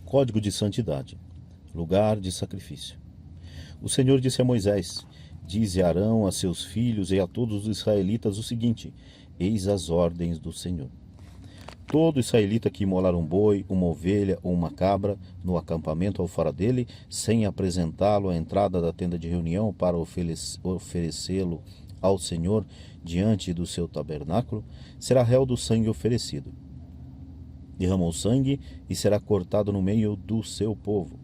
Código de santidade. Lugar de sacrifício. O Senhor disse a Moisés: Dize a Arão, a seus filhos e a todos os israelitas o seguinte: Eis as ordens do Senhor. Todo israelita que imolar um boi, uma ovelha ou uma cabra no acampamento ou fora dele, sem apresentá-lo à entrada da tenda de reunião para oferecê-lo ao Senhor diante do seu tabernáculo, será réu do sangue oferecido. Derramou sangue e será cortado no meio do seu povo.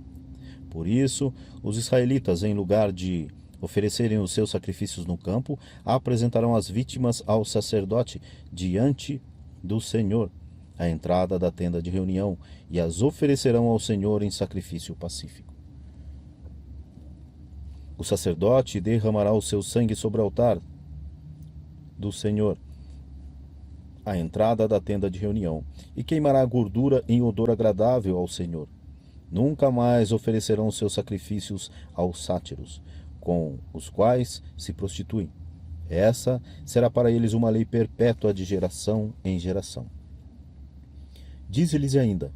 Por isso, os israelitas, em lugar de oferecerem os seus sacrifícios no campo, apresentarão as vítimas ao sacerdote diante do Senhor, à entrada da tenda de reunião, e as oferecerão ao Senhor em sacrifício pacífico. O sacerdote derramará o seu sangue sobre o altar do Senhor, à entrada da tenda de reunião, e queimará a gordura em odor agradável ao Senhor. Nunca mais oferecerão seus sacrifícios aos sátiros, com os quais se prostituem. Essa será para eles uma lei perpétua de geração em geração. Diz-lhes ainda: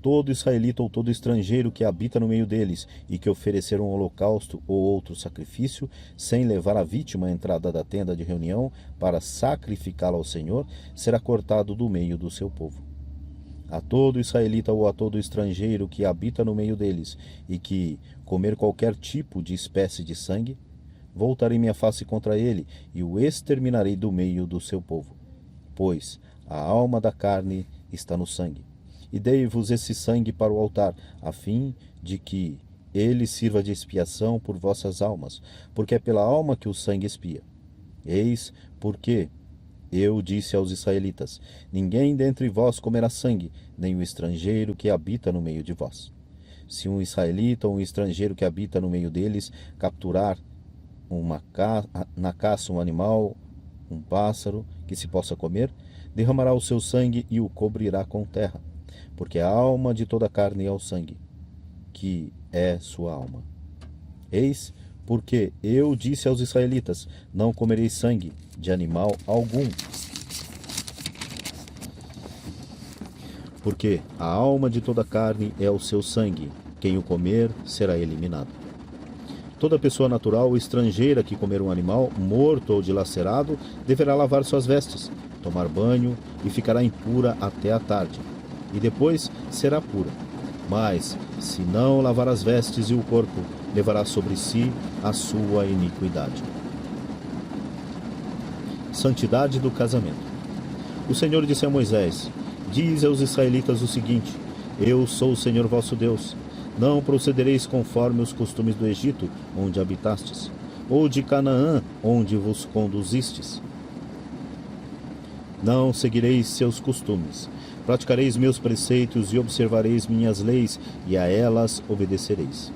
todo israelita ou todo estrangeiro que habita no meio deles e que oferecer um holocausto ou outro sacrifício, sem levar a vítima à entrada da tenda de reunião para sacrificá-la ao Senhor, será cortado do meio do seu povo. A todo israelita ou a todo estrangeiro que habita no meio deles e que comer qualquer tipo de espécie de sangue, voltarei minha face contra ele e o exterminarei do meio do seu povo. Pois a alma da carne está no sangue. E dei-vos esse sangue para o altar, a fim de que ele sirva de expiação por vossas almas, porque é pela alma que o sangue expia. Eis porque eu disse aos israelitas: ninguém dentre vós comerá sangue, nem o estrangeiro que habita no meio de vós. Se um israelita ou um estrangeiro que habita no meio deles capturar na caça um animal, um pássaro, que se possa comer, derramará o seu sangue e o cobrirá com terra, porque a alma de toda carne é o sangue, que é sua alma. Eis porque eu disse aos israelitas: não comereis sangue de animal algum, porque a alma de toda carne é o seu sangue, quem o comer será eliminado. Toda pessoa natural ou estrangeira que comer um animal morto ou dilacerado deverá lavar suas vestes, tomar banho e ficará impura até a tarde, e depois será pura. Mas, se não lavar as vestes e o corpo, levará sobre si a sua iniquidade. Santidade do casamento. O Senhor disse a Moisés: diz aos israelitas o seguinte: eu sou o Senhor vosso Deus. Não procedereis conforme os costumes do Egito, onde habitastes, ou de Canaã, onde vos conduzistes. Não seguireis seus costumes. Praticareis meus preceitos e observareis minhas leis, e a elas obedecereis.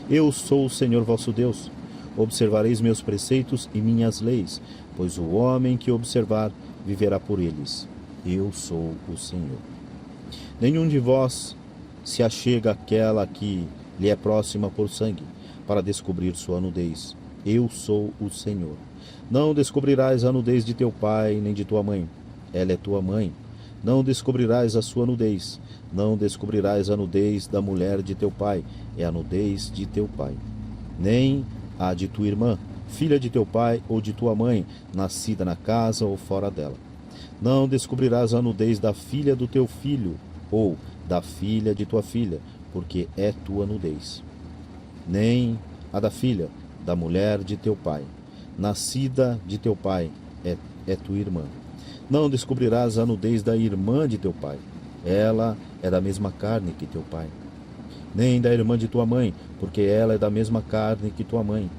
Eu sou o Senhor vosso Deus. Observareis meus preceitos e minhas leis, pois o homem que observar viverá por eles. Eu sou o Senhor. Nenhum de vós se achega àquela que lhe é próxima por sangue, para descobrir sua nudez. Eu sou o Senhor. Não descobrirás a nudez de teu pai nem de tua mãe. Ela é tua mãe. Não descobrirás a sua nudez. Não descobrirás a nudez da mulher de teu pai. É a nudez de teu pai. Nem a de tua irmã, filha de teu pai ou de tua mãe, nascida na casa ou fora dela. Não descobrirás a nudez da filha do teu filho ou da filha de tua filha, porque é tua nudez. Nem a da filha da mulher de teu pai, nascida de teu pai, é tua irmã. Não descobrirás a nudez da irmã de teu pai. Ela é da mesma carne que teu pai. Nem da irmã de tua mãe, porque ela é da mesma carne que tua mãe.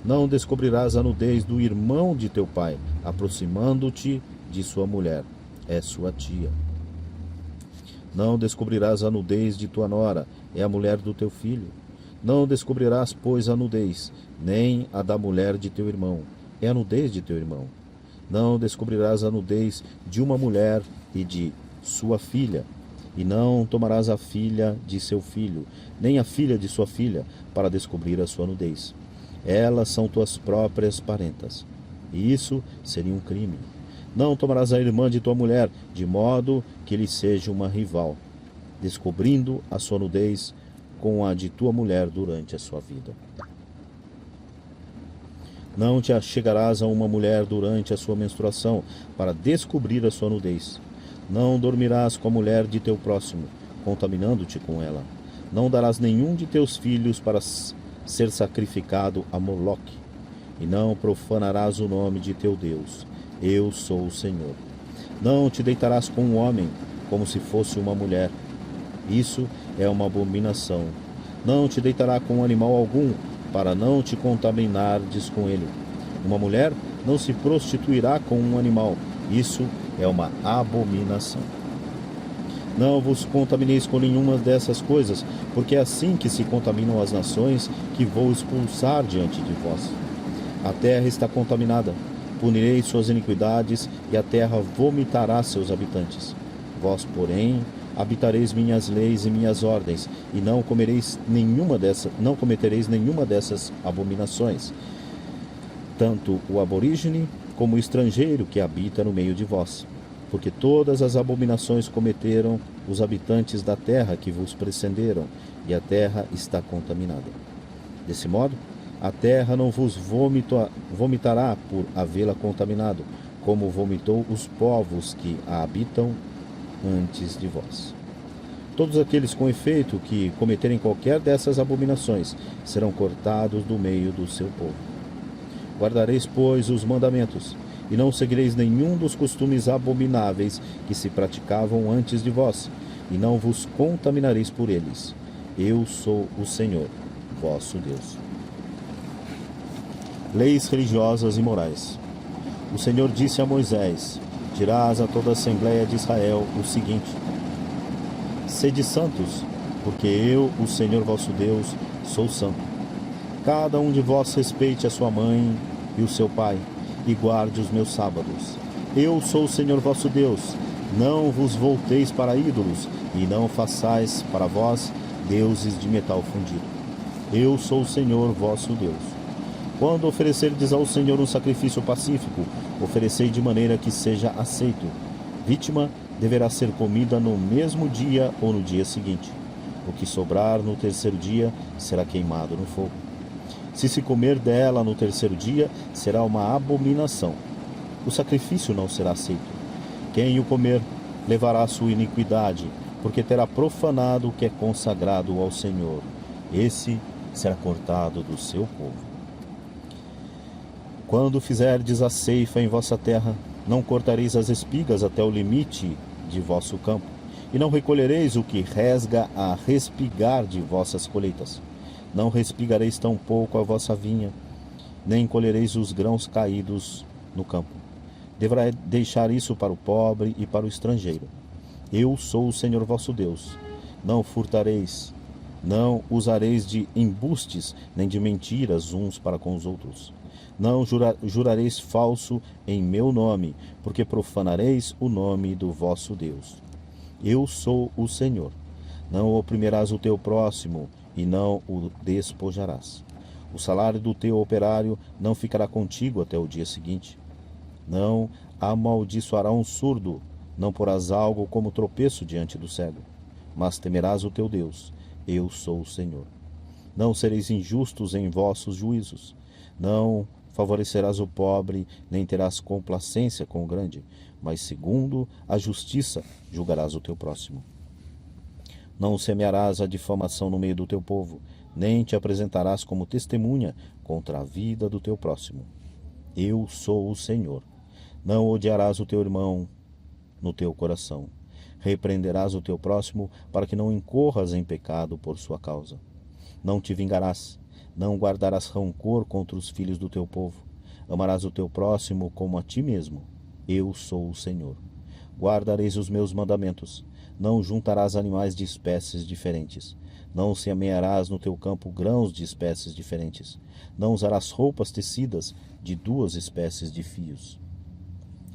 Não descobrirás a nudez do irmão de teu pai, aproximando-te de sua mulher. É sua tia. Não descobrirás a nudez de tua nora, é a mulher do teu filho. Não descobrirás, pois, a nudez, nem a da mulher de teu irmão, é a nudez de teu irmão. Não descobrirás a nudez de uma mulher e de sua filha, e não tomarás a filha de seu filho, nem a filha de sua filha, para descobrir a sua nudez. Elas são tuas próprias parentas, e isso seria um crime. Não tomarás a irmã de tua mulher, de modo que lhe seja uma rival. descobrindo a sua nudez com a de tua mulher durante a sua vida. Não te achegarás a uma mulher durante a sua menstruação para descobrir a sua nudez. Não dormirás com a mulher de teu próximo, contaminando-te com ela. Não darás nenhum de teus filhos para ser sacrificado a Moloque, e não profanarás o nome de teu Deus. Eu sou o Senhor. Não te deitarás com um homem, como se fosse uma mulher. Isso é uma abominação. Não te deitará com animal algum, para não te contaminares com ele. Uma mulher não se prostituirá com um animal. Isso é uma abominação. Não vos contamineis com nenhuma dessas coisas, porque é assim que se contaminam as nações que vou expulsar diante de vós. A terra está contaminada. Punirei suas iniquidades, e a terra vomitará seus habitantes. Vós, porém, habitareis minhas leis e minhas ordens, e não cometereis nenhuma dessas abominações, tanto o aborígene como o estrangeiro que habita no meio de vós, porque todas as abominações cometeram os habitantes da terra que vos precederam, e a terra está contaminada. Desse modo, a terra não vos vomitará por havê-la contaminado, como vomitou os povos que a habitam antes de vós. Todos aqueles com efeito que cometerem qualquer dessas abominações serão cortados do meio do seu povo. Guardareis, pois, os mandamentos, e não seguireis nenhum dos costumes abomináveis que se praticavam antes de vós, e não vos contaminareis por eles. Eu sou o Senhor, vosso Deus. Leis religiosas e morais. O Senhor disse a Moisés: dirás a toda a Assembleia de Israel o seguinte: sede santos, porque eu, o Senhor vosso Deus, sou santo. Cada um de vós respeite a sua mãe e o seu pai, e guarde os meus sábados. Eu sou o Senhor vosso Deus. Não vos volteis para ídolos, e não façais para vós deuses de metal fundido. Eu sou o Senhor vosso Deus. Quando oferecerdes ao Senhor um sacrifício pacífico, oferecei de maneira que seja aceito. Vítima deverá ser comida no mesmo dia ou no dia seguinte. O que sobrar no terceiro dia será queimado no fogo. Se se comer dela no terceiro dia, será uma abominação. O sacrifício não será aceito. Quem o comer levará a sua iniquidade, porque terá profanado o que é consagrado ao Senhor. Esse será cortado do seu povo. Quando fizerdes a ceifa em vossa terra, não cortareis as espigas até o limite de vosso campo, e não recolhereis o que resga a respigar de vossas colheitas. Não respigareis tampouco a vossa vinha, nem colhereis os grãos caídos no campo. Deverá deixar isso para o pobre e para o estrangeiro. Eu sou o Senhor vosso Deus. Não furtareis, não usareis de embustes, nem de mentiras uns para com os outros. Não jurareis falso em meu nome, porque profanareis o nome do vosso Deus. Eu sou o Senhor. Não oprimirás o teu próximo, e não o despojarás. O salário do teu operário não ficará contigo até o dia seguinte. Não amaldiçoará um surdo, não porás algo como tropeço diante do cego, mas temerás o teu Deus. Eu sou o Senhor. Não sereis injustos em vossos juízos. Não favorecerás o pobre, nem terás complacência com o grande, mas segundo a justiça julgarás o teu próximo. Não semearás a difamação no meio do teu povo, nem te apresentarás como testemunha contra a vida do teu próximo. Eu sou o Senhor. Não odiarás o teu irmão no teu coração. Repreenderás o teu próximo para que não incorras em pecado por sua causa. Não te vingarás. Não guardarás rancor contra os filhos do teu povo. Amarás o teu próximo como a ti mesmo. Eu sou o Senhor. Guardareis os meus mandamentos. Não juntarás animais de espécies diferentes. Não semearás no teu campo grãos de espécies diferentes. Não usarás roupas tecidas de duas espécies de fios.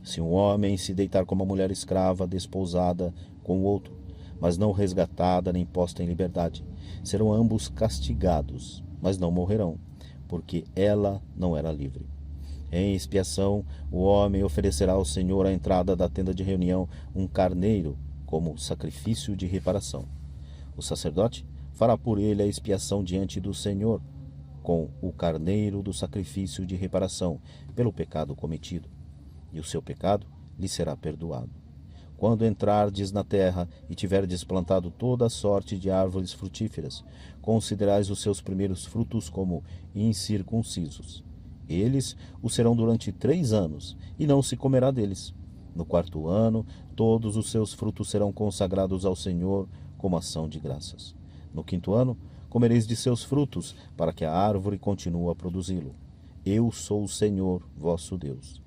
Se um homem se deitar com uma mulher escrava desposada com o outro, mas não resgatada nem posta em liberdade, serão ambos castigados, mas não morrerão, porque ela não era livre. Em expiação, o homem oferecerá ao Senhor à entrada da tenda de reunião um carneiro como sacrifício de reparação. O sacerdote fará por ele a expiação diante do Senhor, com o carneiro do sacrifício de reparação pelo pecado cometido, e o seu pecado lhe será perdoado. Quando entrardes na terra e tiverdes plantado toda a sorte de árvores frutíferas, considerais os seus primeiros frutos como incircuncisos. Eles o serão durante 3 anos, e não se comerá deles. No 4º ano, todos os seus frutos serão consagrados ao Senhor como ação de graças. No 5º ano, comereis de seus frutos, para que a árvore continue a produzi-lo. Eu sou o Senhor, vosso Deus.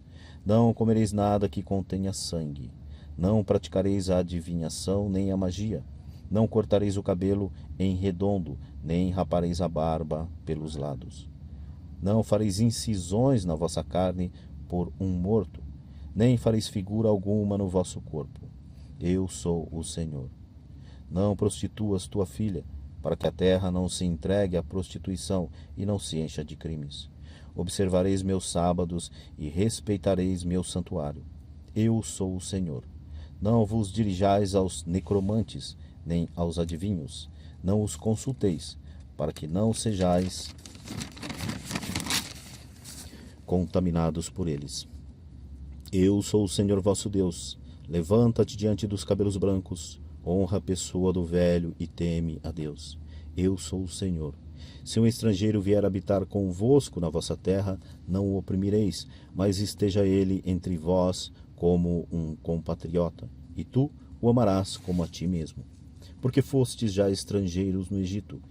Não comereis nada que contenha sangue. Não praticareis a adivinhação nem a magia. Não cortareis o cabelo em redondo, nem rapareis a barba pelos lados. Não fareis incisões na vossa carne por um morto, nem fareis figura alguma no vosso corpo. Eu sou o Senhor. Não prostituas tua filha, para que a terra não se entregue à prostituição e não se encha de crimes. Observareis meus sábados e respeitareis meu santuário. Eu sou o Senhor. Não vos dirijais aos necromantes, nem aos adivinhos. Não os consulteis, para que não sejais contaminados por eles. Eu sou o Senhor vosso Deus. Levanta-te diante dos cabelos brancos, honra a pessoa do velho e teme a Deus. Eu sou o Senhor. Se um estrangeiro vier habitar convosco na vossa terra, não o oprimireis, mas esteja ele entre vós como um compatriota, e tu o amarás como a ti mesmo. Porque fostes já estrangeiros no Egito.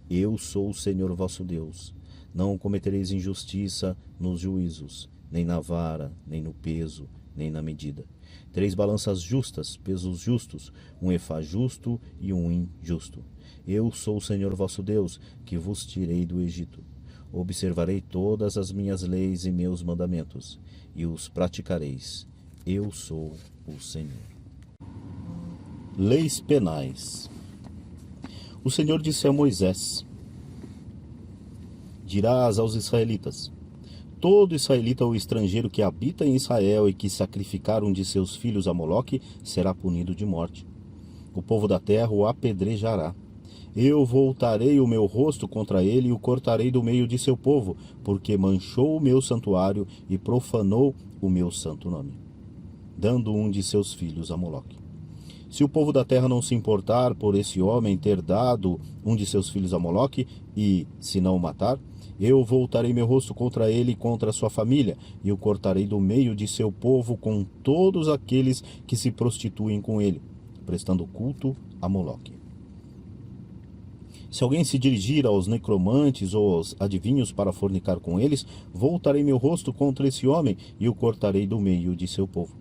Eu sou o Senhor vosso Deus. Não cometereis injustiça nos juízos, nem na vara, nem no peso, nem na medida. 3 balanças justas, pesos justos, um efá justo e um injusto. Eu sou o Senhor vosso Deus, que vos tirei do Egito. Observarei todas as minhas leis e meus mandamentos, e os praticareis. Eu sou o Senhor. Leis penais. O Senhor disse a Moisés: dirás aos israelitas: todo israelita ou estrangeiro que habita em Israel e que sacrificar um de seus filhos a Moloque será punido de morte. O povo da terra o apedrejará. Eu voltarei o meu rosto contra ele e o cortarei do meio de seu povo, porque manchou o meu santuário e profanou o meu santo nome, dando um de seus filhos a Moloque. Se o povo da terra não se importar por esse homem ter dado um de seus filhos a Moloque, e se não o matar, eu voltarei meu rosto contra ele e contra a sua família, e o cortarei do meio de seu povo com todos aqueles que se prostituem com ele, prestando culto a Moloque. Se alguém se dirigir aos necromantes ou aos adivinhos para fornicar com eles, voltarei meu rosto contra esse homem e o cortarei do meio de seu povo.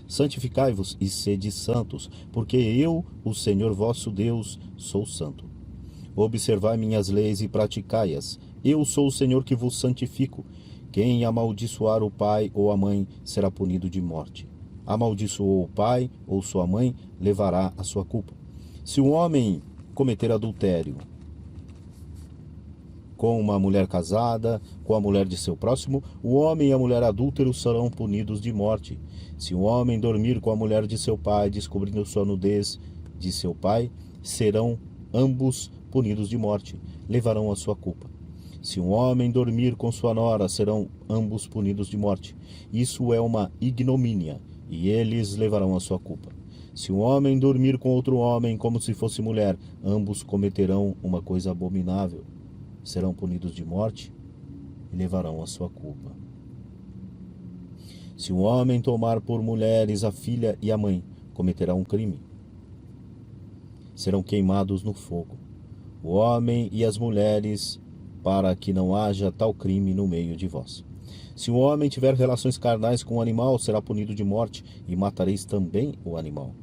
Santificai-vos e sede santos, porque eu, o Senhor vosso Deus, sou santo. Observai minhas leis e praticai-as. Eu sou o Senhor que vos santifico. Quem amaldiçoar o pai ou a mãe será punido de morte. Amaldiçoou o pai ou sua mãe, levará a sua culpa. Se um homem cometer adultério com uma mulher casada, com a mulher de seu próximo, o homem e a mulher adúlteros serão punidos de morte. Se um homem dormir com a mulher de seu pai, descobrindo sua nudez de seu pai, serão ambos punidos de morte, levarão a sua culpa. Se um homem dormir com sua nora, serão ambos punidos de morte. Isso é uma ignomínia, e eles levarão a sua culpa. Se um homem dormir com outro homem como se fosse mulher, ambos cometerão uma coisa abominável. Serão punidos de morte e levarão a sua culpa. Se um homem tomar por mulheres a filha e a mãe, cometerá um crime. Serão queimados no fogo, o homem e as mulheres, para que não haja tal crime no meio de vós. Se um homem tiver relações carnais com um animal, será punido de morte, e matareis também o animal.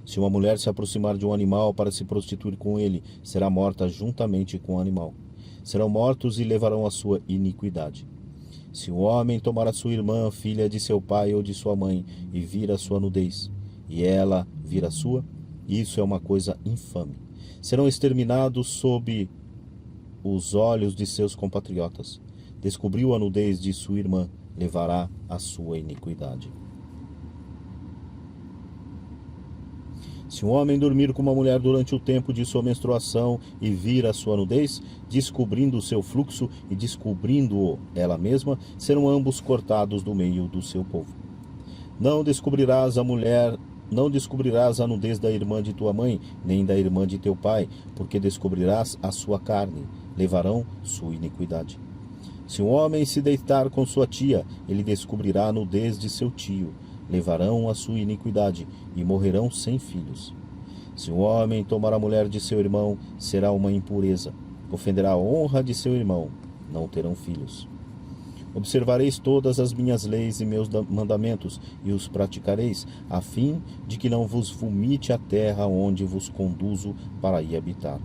Se uma mulher se aproximar de um animal para se prostituir com ele, será morta juntamente com o animal. Serão mortos e levarão a sua iniquidade. Se um homem tomar a sua irmã, filha de seu pai ou de sua mãe, e vir a sua nudez, e ela vir a sua, isso é uma coisa infame. Serão exterminados sob os olhos de seus compatriotas. Descobriu a nudez de sua irmã, levará a sua iniquidade. Se um homem dormir com uma mulher durante o tempo de sua menstruação e vir a sua nudez, descobrindo o seu fluxo e descobrindo-o ela mesma, serão ambos cortados do meio do seu povo. Não descobrirás a nudez da irmã de tua mãe, nem da irmã de teu pai, porque descobrirás a sua carne, levarão sua iniquidade. Se um homem se deitar com sua tia, ele descobrirá a nudez de seu tio, levarão a sua iniquidade, e morrerão sem filhos. Se um homem tomar a mulher de seu irmão, será uma impureza, ofenderá a honra de seu irmão, não terão filhos. Observareis todas as minhas leis e meus mandamentos, e os praticareis, a fim de que não vos vomite a terra onde vos conduzo para aí habitar.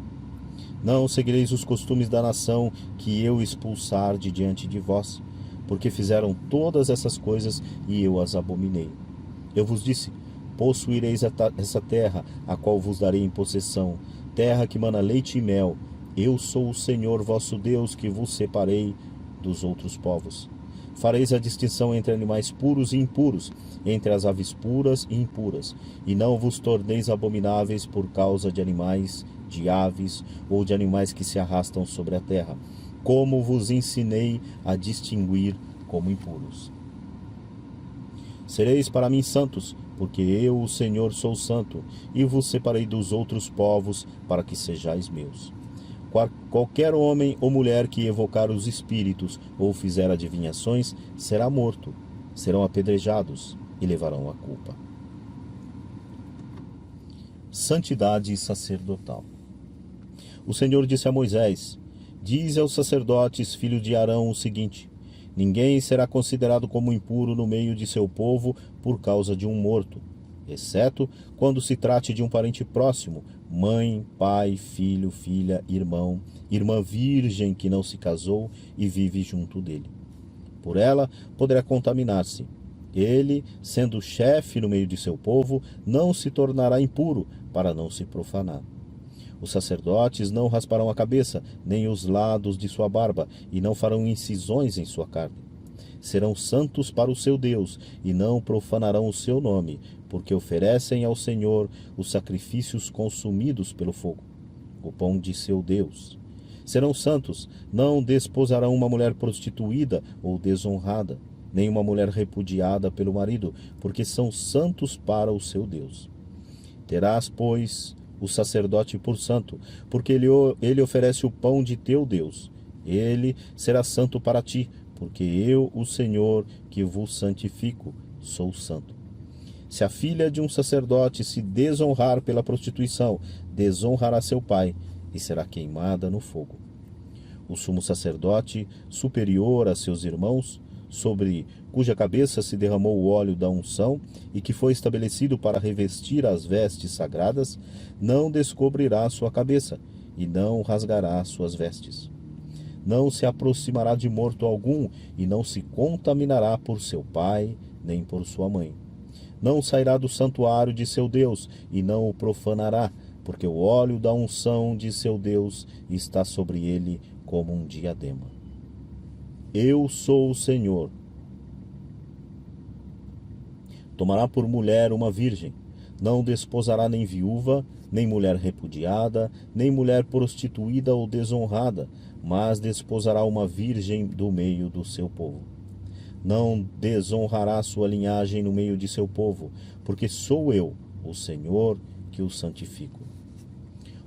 Não seguireis os costumes da nação que eu expulsar de diante de vós, porque fizeram todas essas coisas e eu as abominei. Eu vos disse: possuireis essa terra, a qual vos darei em possessão, terra que mana leite e mel. Eu sou o Senhor vosso Deus, que vos separei dos outros povos. Fareis a distinção entre animais puros e impuros, entre as aves puras e impuras, e não vos torneis abomináveis por causa de animais, de aves ou de animais que se arrastam sobre a terra, como vos ensinei a distinguir como impuros. Sereis para mim santos, porque eu, o Senhor, sou santo, e vos separei dos outros povos para que sejais meus. Qualquer homem ou mulher que evocar os espíritos ou fizer adivinhações será morto, serão apedrejados e levarão a culpa. Santidade sacerdotal. O Senhor disse a Moisés: dize aos sacerdotes, filhos de Arão, o seguinte: ninguém será considerado como impuro no meio de seu povo por causa de um morto, exceto quando se trate de um parente próximo, mãe, pai, filho, filha, irmão, irmã virgem que não se casou e vive junto dele. Por ela poderá contaminar-se. Ele, sendo chefe no meio de seu povo, não se tornará impuro para não se profanar. Os sacerdotes não rasparão a cabeça, nem os lados de sua barba, e não farão incisões em sua carne. Serão santos para o seu Deus, e não profanarão o seu nome, porque oferecem ao Senhor os sacrifícios consumidos pelo fogo, o pão de seu Deus. Serão santos, não desposarão uma mulher prostituída ou desonrada, nem uma mulher repudiada pelo marido, porque são santos para o seu Deus. Terás, pois, o sacerdote por santo, porque ele oferece o pão de teu Deus. Ele será santo para ti, porque eu, o Senhor, que vos santifico, sou santo. Se a filha de um sacerdote se desonrar pela prostituição, desonrará seu pai e será queimada no fogo. O sumo sacerdote, superior a seus irmãos, sobre cuja cabeça se derramou o óleo da unção e que foi estabelecido para revestir as vestes sagradas, não descobrirá sua cabeça e não rasgará suas vestes. Não se aproximará de morto algum e não se contaminará por seu pai nem por sua mãe. Não sairá do santuário de seu Deus e não o profanará, porque o óleo da unção de seu Deus está sobre ele como um diadema. Eu sou o Senhor. Tomará por mulher uma virgem. Não desposará nem viúva, nem mulher repudiada, nem mulher prostituída ou desonrada, mas desposará uma virgem do meio do seu povo. Não desonrará sua linhagem no meio de seu povo, porque sou eu, o Senhor, que o santifico.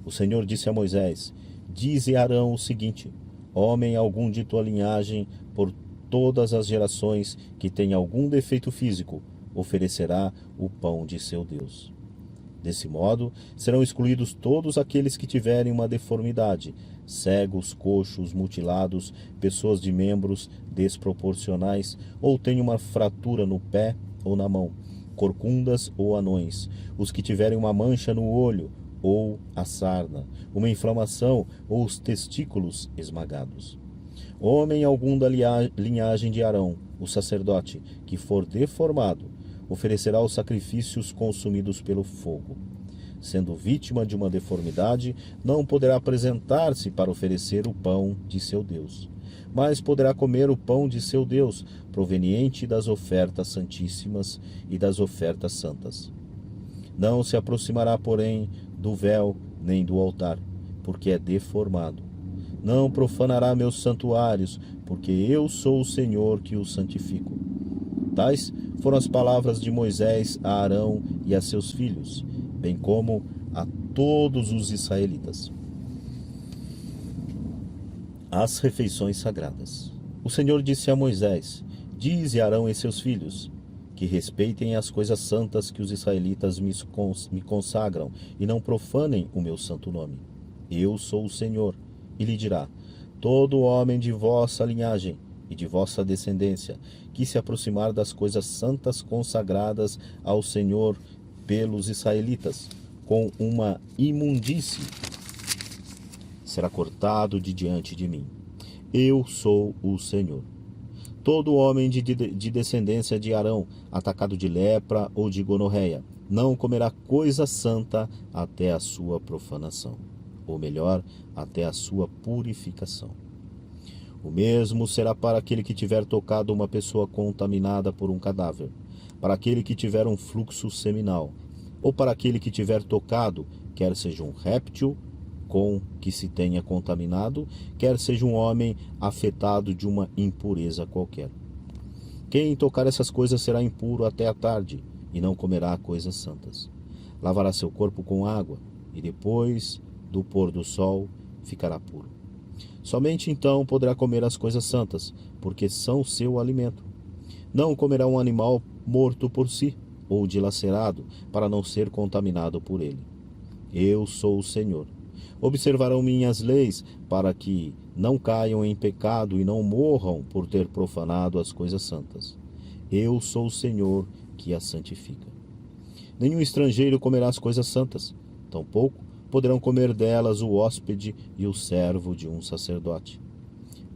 O Senhor disse a Moisés: dize a Arão o seguinte: homem algum de tua linhagem, por todas as gerações, que tem algum defeito físico, oferecerá o pão de seu Deus. Desse modo, serão excluídos todos aqueles que tiverem uma deformidade, cegos, coxos, mutilados, pessoas de membros desproporcionais, ou tenham uma fratura no pé ou na mão, corcundas ou anões, os que tiverem uma mancha no olho, ou a sarna, uma inflamação ou os testículos esmagados. Homem algum da linhagem de Arão, o sacerdote, que for deformado, oferecerá os sacrifícios consumidos pelo fogo. Sendo vítima de uma deformidade, não poderá apresentar-se para oferecer o pão de seu Deus, mas poderá comer o pão de seu Deus, proveniente das ofertas santíssimas e das ofertas santas. Não se aproximará, porém, do véu nem do altar, porque é deformado. Não profanará meus santuários, porque eu sou o Senhor que o santifico. Tais foram as palavras de Moisés a Arão e a seus filhos, bem como a todos os israelitas. As refeições sagradas. O Senhor disse a Moisés: Dize a Arão e seus filhos que respeitem as coisas santas que os israelitas me consagram e não profanem o meu santo nome. Eu sou o Senhor. E lhe dirá: todo homem de vossa linhagem e de vossa descendência que se aproximar das coisas santas consagradas ao Senhor pelos israelitas com uma imundície será cortado de diante de mim. Eu sou o Senhor. Todo homem de descendência de Arão, atacado de lepra ou de gonorreia, não comerá coisa santa até a sua profanação, ou melhor, até a sua purificação. O mesmo será para aquele que tiver tocado uma pessoa contaminada por um cadáver, para aquele que tiver um fluxo seminal, ou para aquele que tiver tocado, quer seja um réptil com que se tenha contaminado, quer seja um homem afetado de uma impureza qualquer. Quem tocar essas coisas será impuro até a tarde, e não comerá coisas santas. Lavará seu corpo com água, e depois do pôr do sol ficará puro. Somente então poderá comer as coisas santas, porque são seu alimento. Não comerá um animal morto por si, ou dilacerado, para não ser contaminado por ele. Eu sou o Senhor. Observarão minhas leis, para que não caiam em pecado e não morram por ter profanado as coisas santas. Eu sou o Senhor que as santifica. Nenhum estrangeiro comerá as coisas santas, tampouco poderão comer delas o hóspede e o servo de um sacerdote.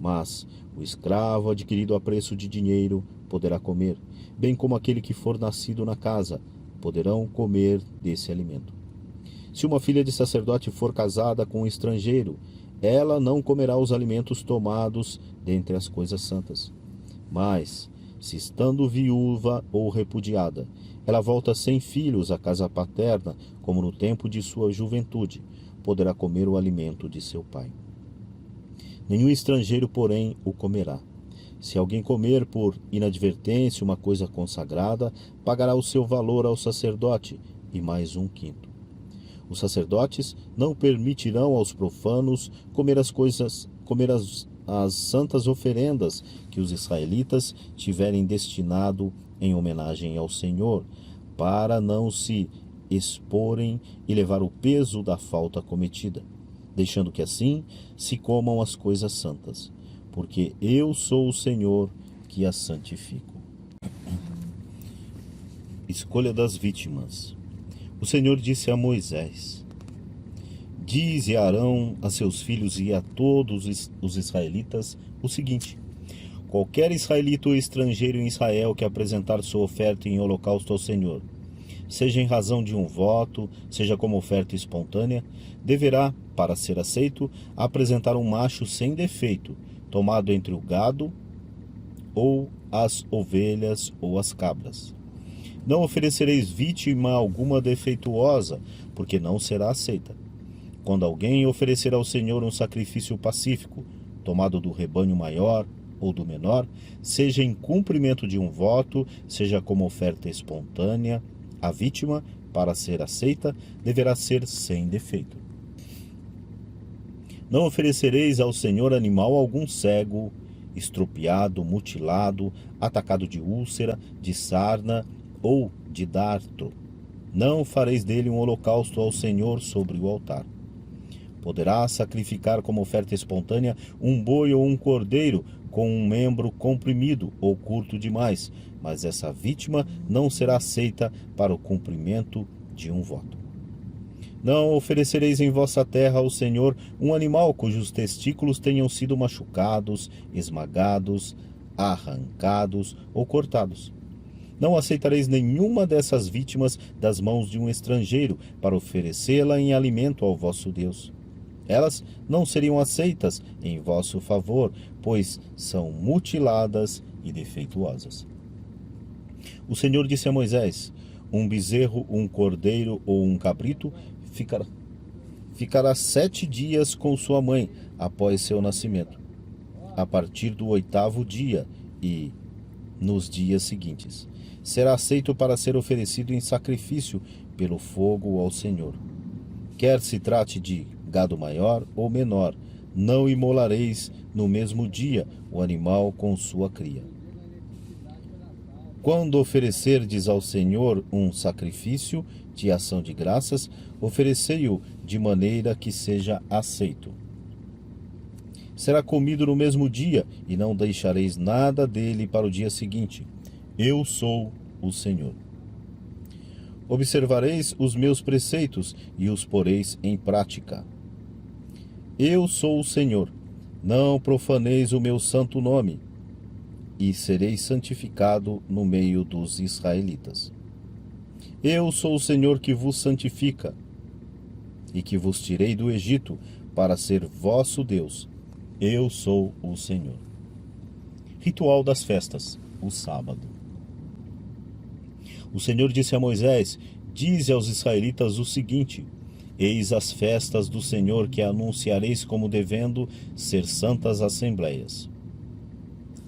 Mas o escravo adquirido a preço de dinheiro poderá comer, bem como aquele que for nascido na casa, poderão comer desse alimento. Se uma filha de sacerdote for casada com um estrangeiro, ela não comerá os alimentos tomados dentre as coisas santas. Mas, se estando viúva ou repudiada, ela volta sem filhos à casa paterna, como no tempo de sua juventude, poderá comer o alimento de seu pai. Nenhum estrangeiro, porém, o comerá. Se alguém comer por inadvertência uma coisa consagrada, pagará o seu valor ao sacerdote e mais 1/5. Os sacerdotes não permitirão aos profanos comer as santas oferendas que os israelitas tiverem destinado em homenagem ao Senhor, para não se exporem e levar o peso da falta cometida, deixando que assim se comam as coisas santas, porque eu sou o Senhor que as santifico. Escolha das vítimas. O Senhor disse a Moisés: Dize a Arão, a seus filhos e a todos os israelitas o seguinte: qualquer israelita ou estrangeiro em Israel que apresentar sua oferta em holocausto ao Senhor, seja em razão de um voto, seja como oferta espontânea, deverá, para ser aceito, apresentar um macho sem defeito, tomado entre o gado, ou as ovelhas ou as cabras. Não oferecereis vítima alguma defeituosa, porque não será aceita. Quando alguém oferecer ao Senhor um sacrifício pacífico, tomado do rebanho maior ou do menor, seja em cumprimento de um voto, seja como oferta espontânea, a vítima, para ser aceita, deverá ser sem defeito. Não oferecereis ao Senhor animal algum cego, estropiado, mutilado, atacado de úlcera, de sarna ou de dartro. Não fareis dele um holocausto ao Senhor sobre o altar. Poderá sacrificar como oferta espontânea um boi ou um cordeiro com um membro comprimido ou curto demais, mas essa vítima não será aceita para o cumprimento de um voto. Não oferecereis em vossa terra ao Senhor um animal cujos testículos tenham sido machucados, esmagados, arrancados ou cortados. Não aceitareis nenhuma dessas vítimas das mãos de um estrangeiro para oferecê-la em alimento ao vosso Deus. Elas não seriam aceitas em vosso favor, pois são mutiladas e defeituosas. O Senhor disse a Moisés: um bezerro, um cordeiro ou um cabrito, ficará 7 dias com sua mãe após seu nascimento, a partir do 8º dia e nos dias seguintes. Será aceito para ser oferecido em sacrifício pelo fogo ao Senhor. Quer se trate de gado maior ou menor, não imolareis no mesmo dia o animal com sua cria. Quando oferecerdes ao Senhor um sacrifício de ação de graças, oferecei-o de maneira que seja aceito. Será comido no mesmo dia, e não deixareis nada dele para o dia seguinte. Eu sou o Senhor. Observareis os meus preceitos e os poreis em prática. Eu sou o Senhor. Não profaneis o meu santo nome, e sereis santificado no meio dos israelitas. Eu sou o Senhor que vos santifica, e que vos tirei do Egito para ser vosso Deus. Eu sou o Senhor. Ritual das festas, o sábado. O Senhor disse a Moisés: dize aos israelitas o seguinte: eis as festas do Senhor que anunciareis como devendo ser santas assembleias.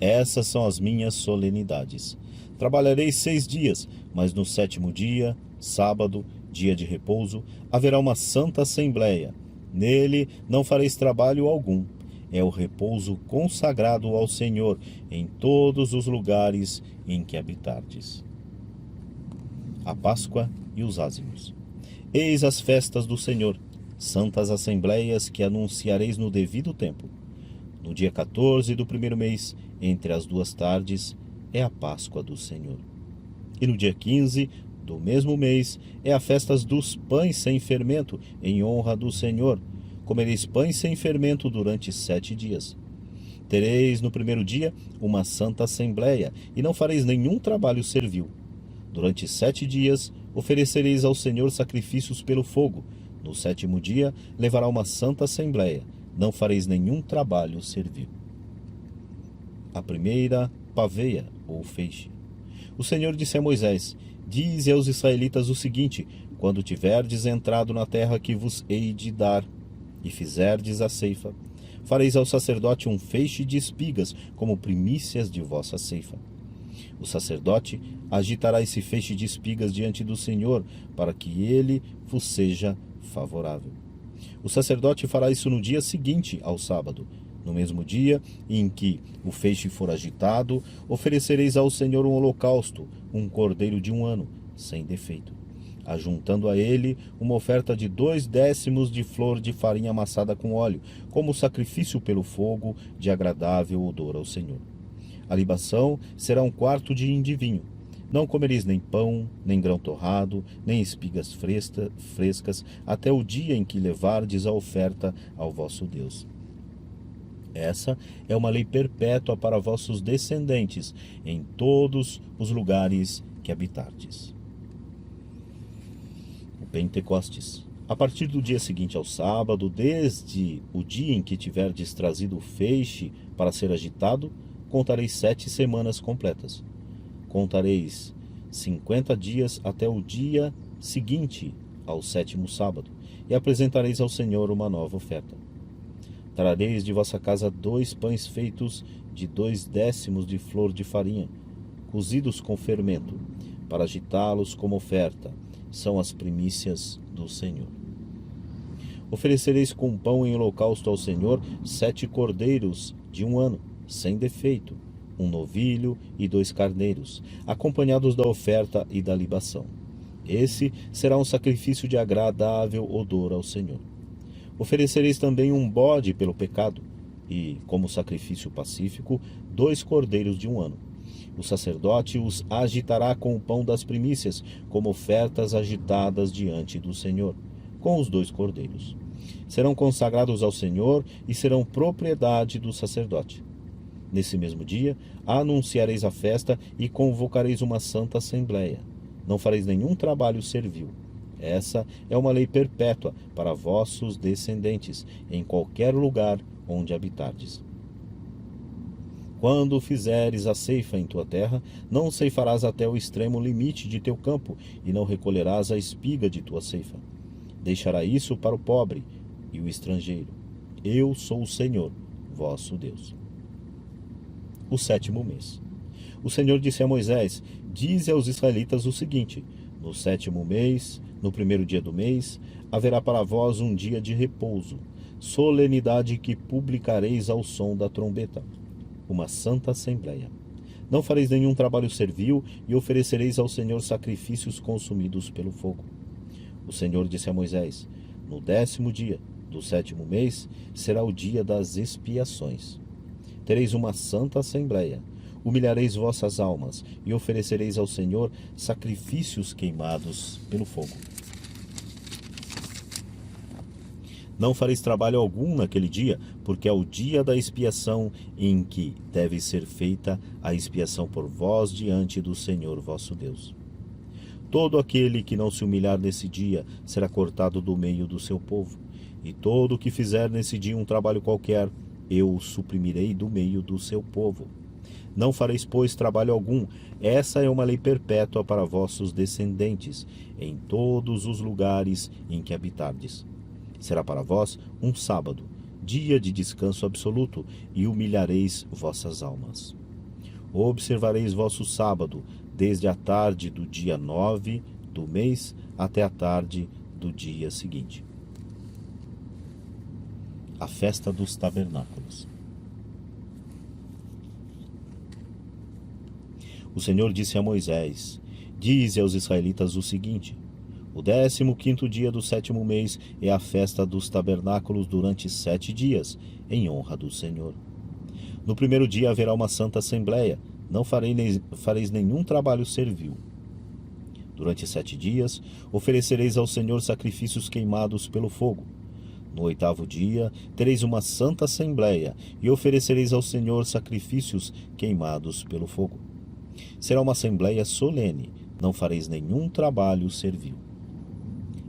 Essas são as minhas solenidades. Trabalhareis 6 dias, mas no 7º dia, sábado, dia de repouso, haverá uma santa assembleia. Nele não fareis trabalho algum. É o repouso consagrado ao Senhor em todos os lugares em que habitardes. A Páscoa e os ázimos. Eis as festas do Senhor, santas assembleias que anunciareis no devido tempo. No dia 14 do 1º mês, entre as 2 tardes, é a Páscoa do Senhor. E no dia 15 do mesmo mês é a festa dos pães sem fermento, em honra do Senhor. Comereis pães sem fermento durante 7 dias. Tereis no 1º dia uma santa assembleia, e não fareis nenhum trabalho servil. Durante 7 dias oferecereis ao Senhor sacrifícios pelo fogo. No 7º dia levará uma santa assembleia. Não fareis nenhum trabalho servil. A primeira paveia, ou feixe. O Senhor disse a Moisés: dize aos israelitas o seguinte: quando tiverdes entrado na terra que vos hei de dar, e fizerdes a ceifa, fareis ao sacerdote um feixe de espigas, como primícias de vossa ceifa. O sacerdote agitará esse feixe de espigas diante do Senhor, para que ele vos seja favorável. O sacerdote fará isso no dia seguinte ao sábado. No mesmo dia em que o feixe for agitado, oferecereis ao Senhor um holocausto, um cordeiro de 1 ano, sem defeito, ajuntando a ele uma oferta de 2/10 de flor de farinha amassada com óleo, como sacrifício pelo fogo de agradável odor ao Senhor. A libação será 1/4 de vinho. Não comereis nem pão, nem grão torrado, nem espigas frescas, até o dia em que levardes a oferta ao vosso Deus. Essa é uma lei perpétua para vossos descendentes, em todos os lugares que habitardes. O Pentecostes. A partir do dia seguinte ao sábado, desde o dia em que tiverdes trazido o feixe para ser agitado, contareis 7 semanas completas. Contareis 50 dias até o dia seguinte ao 7º sábado, e apresentareis ao Senhor uma nova oferta. Trareis de vossa casa 2 pães feitos de 2/10 de flor de farinha, cozidos com fermento, para agitá-los como oferta. São as primícias do Senhor. Oferecereis com pão em holocausto ao Senhor 7 cordeiros de 1 ano, sem defeito, 1 novilho e 2 carneiros, acompanhados da oferta e da libação. Esse será um sacrifício de agradável odor ao Senhor. Oferecereis também um bode pelo pecado, e, como sacrifício pacífico, 2 cordeiros de 1 ano. O sacerdote os agitará com o pão das primícias, como ofertas agitadas diante do Senhor, com os 2 cordeiros. Serão consagrados ao Senhor e serão propriedade do sacerdote. Nesse mesmo dia, anunciareis a festa e convocareis uma santa assembleia. Não fareis nenhum trabalho servil. Essa é uma lei perpétua para vossos descendentes, em qualquer lugar onde habitardes. Quando fizeres a ceifa em tua terra, não ceifarás até o extremo limite de teu campo, e não recolherás a espiga de tua ceifa. Deixará isso para o pobre e o estrangeiro. Eu sou o Senhor, vosso Deus. O 7º mês. O Senhor disse a Moisés: dize aos israelitas o seguinte: no 7º mês, no 1º dia do mês, haverá para vós um dia de repouso, solenidade que publicareis ao som da trombeta, uma santa assembleia. Não fareis nenhum trabalho servil e oferecereis ao Senhor sacrifícios consumidos pelo fogo. O Senhor disse a Moisés: no 10º dia do 7º mês será o dia das expiações. Tereis uma santa assembleia. Humilhareis vossas almas e oferecereis ao Senhor sacrifícios queimados pelo fogo. Não fareis trabalho algum naquele dia, porque é o dia da expiação, em que deve ser feita a expiação por vós diante do Senhor vosso Deus. Todo aquele que não se humilhar nesse dia será cortado do meio do seu povo, e todo o que fizer nesse dia um trabalho qualquer, eu o suprimirei do meio do seu povo. Não fareis, pois, trabalho algum. Essa é uma lei perpétua para vossos descendentes, em todos os lugares em que habitardes. Será para vós um sábado, dia de descanso absoluto, e humilhareis vossas almas. Observareis vosso sábado, desde a tarde do dia 9 do mês até a tarde do dia seguinte. A festa dos tabernáculos. O Senhor disse a Moisés: dize aos israelitas o seguinte: o 15º dia do 7º mês é a festa dos tabernáculos durante 7 dias, em honra do Senhor. No 1º dia haverá uma santa assembleia, não fareis nenhum trabalho servil. Durante 7 dias oferecereis ao Senhor sacrifícios queimados pelo fogo. No 8º dia tereis uma santa assembleia e oferecereis ao Senhor sacrifícios queimados pelo fogo. Será uma assembleia solene, não fareis nenhum trabalho servil.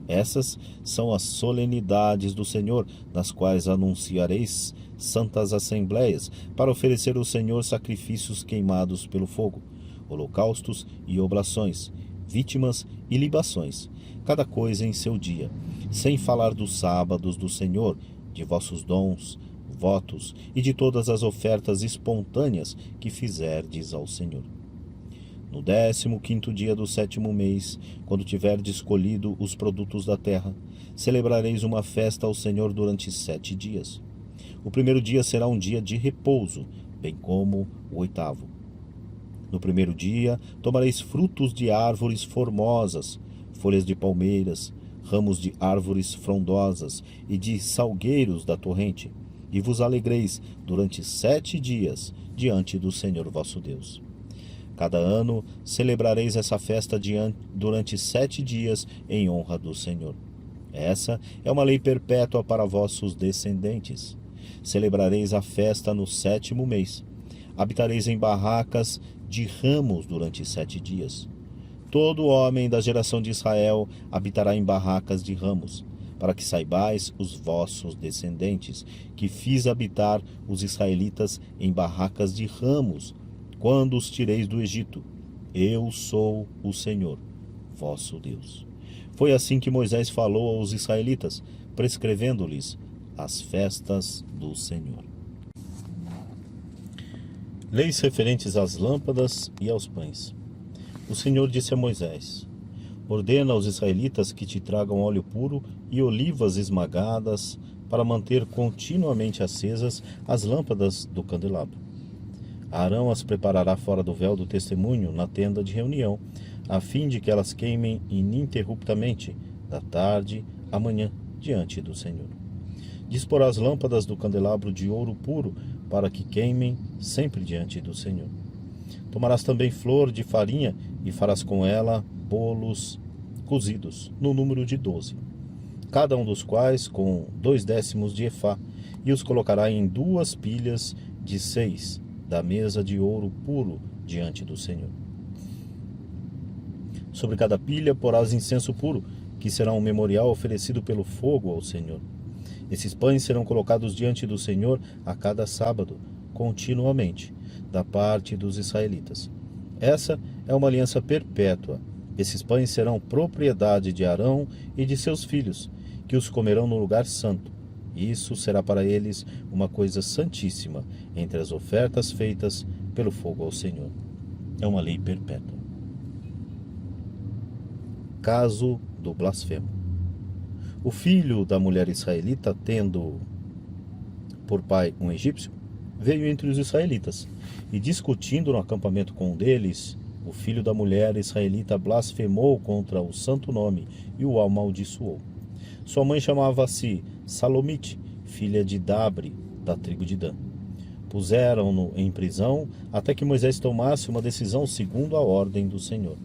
Essas são as solenidades do Senhor, nas quais anunciareis santas assembleias, para oferecer ao Senhor sacrifícios queimados pelo fogo, holocaustos e oblações, vítimas e libações, cada coisa em seu dia, sem falar dos sábados do Senhor, de vossos dons, votos e de todas as ofertas espontâneas que fizerdes ao Senhor. No 15º dia do 7º mês, quando tiverdes colhido os produtos da terra, celebrareis uma festa ao Senhor durante 7 dias. O 1º dia será um dia de repouso, bem como o 8º. No 1º dia, tomareis frutos de árvores formosas, folhas de palmeiras, ramos de árvores frondosas e de salgueiros da torrente, e vos alegreis durante 7 dias diante do Senhor vosso Deus. Cada ano celebrareis essa festa durante 7 dias em honra do Senhor. Essa é uma lei perpétua para vossos descendentes. Celebrareis a festa no 7º mês. Habitareis em barracas de ramos durante 7 dias. Todo homem da geração de Israel habitará em barracas de ramos, para que saibais, os vossos descendentes, que fiz habitar os israelitas em barracas de ramos, quando os tireis do Egito. Eu sou o Senhor, vosso Deus. Foi assim que Moisés falou aos israelitas, prescrevendo-lhes as festas do Senhor. Leis referentes às lâmpadas e aos pães. O Senhor disse a Moisés: ordena aos israelitas que te tragam óleo puro e olivas esmagadas para manter continuamente acesas as lâmpadas do candelabro. Arão as preparará fora do véu do testemunho, na tenda de reunião, a fim de que elas queimem ininterruptamente, da tarde à manhã, diante do Senhor. Disporá as lâmpadas do candelabro de ouro puro, para que queimem sempre diante do Senhor. Tomarás também flor de farinha e farás com ela bolos cozidos, no número de 12, cada um dos quais com 2/10 de efá, e os colocará em 2 pilhas de 6, da mesa de ouro puro diante do Senhor. Sobre cada pilha porás incenso puro, que será um memorial oferecido pelo fogo ao Senhor. Esses pães serão colocados diante do Senhor a cada sábado, continuamente, da parte dos israelitas. Essa é uma aliança perpétua. Esses pães serão propriedade de Arão e de seus filhos, que os comerão no lugar santo. Isso será para eles uma coisa santíssima entre as ofertas feitas pelo fogo ao Senhor. É uma lei perpétua. Caso do blasfemo. O filho da mulher israelita, tendo por pai um egípcio, veio entre os israelitas, e discutindo no acampamento com um deles, o filho da mulher israelita blasfemou contra o santo nome e o amaldiçoou. Sua mãe chamava-se Salomite, filha de Dabre, da tribo de Dan. Puseram-no em prisão até que Moisés tomasse uma decisão segundo a ordem do Senhor.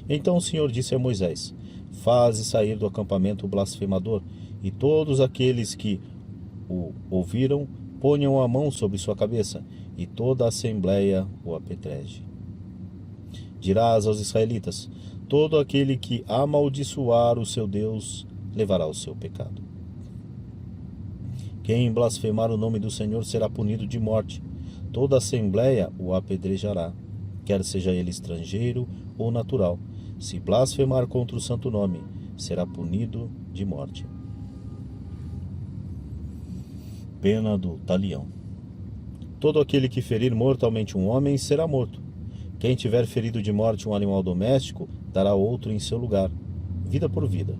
Então o Senhor disse a Moisés: faze sair do acampamento o blasfemador, e todos aqueles que o ouviram ponham a mão sobre sua cabeça, e toda a assembleia o apedreje. Dirás aos israelitas: todo aquele que amaldiçoar o seu Deus levará o seu pecado. Quem blasfemar o nome do Senhor será punido de morte. Toda a assembleia o apedrejará, quer seja ele estrangeiro ou natural. Se blasfemar contra o santo nome, será punido de morte. Pena do talião. Todo aquele que ferir mortalmente um homem será morto. Quem tiver ferido de morte um animal doméstico, dará outro em seu lugar, vida por vida.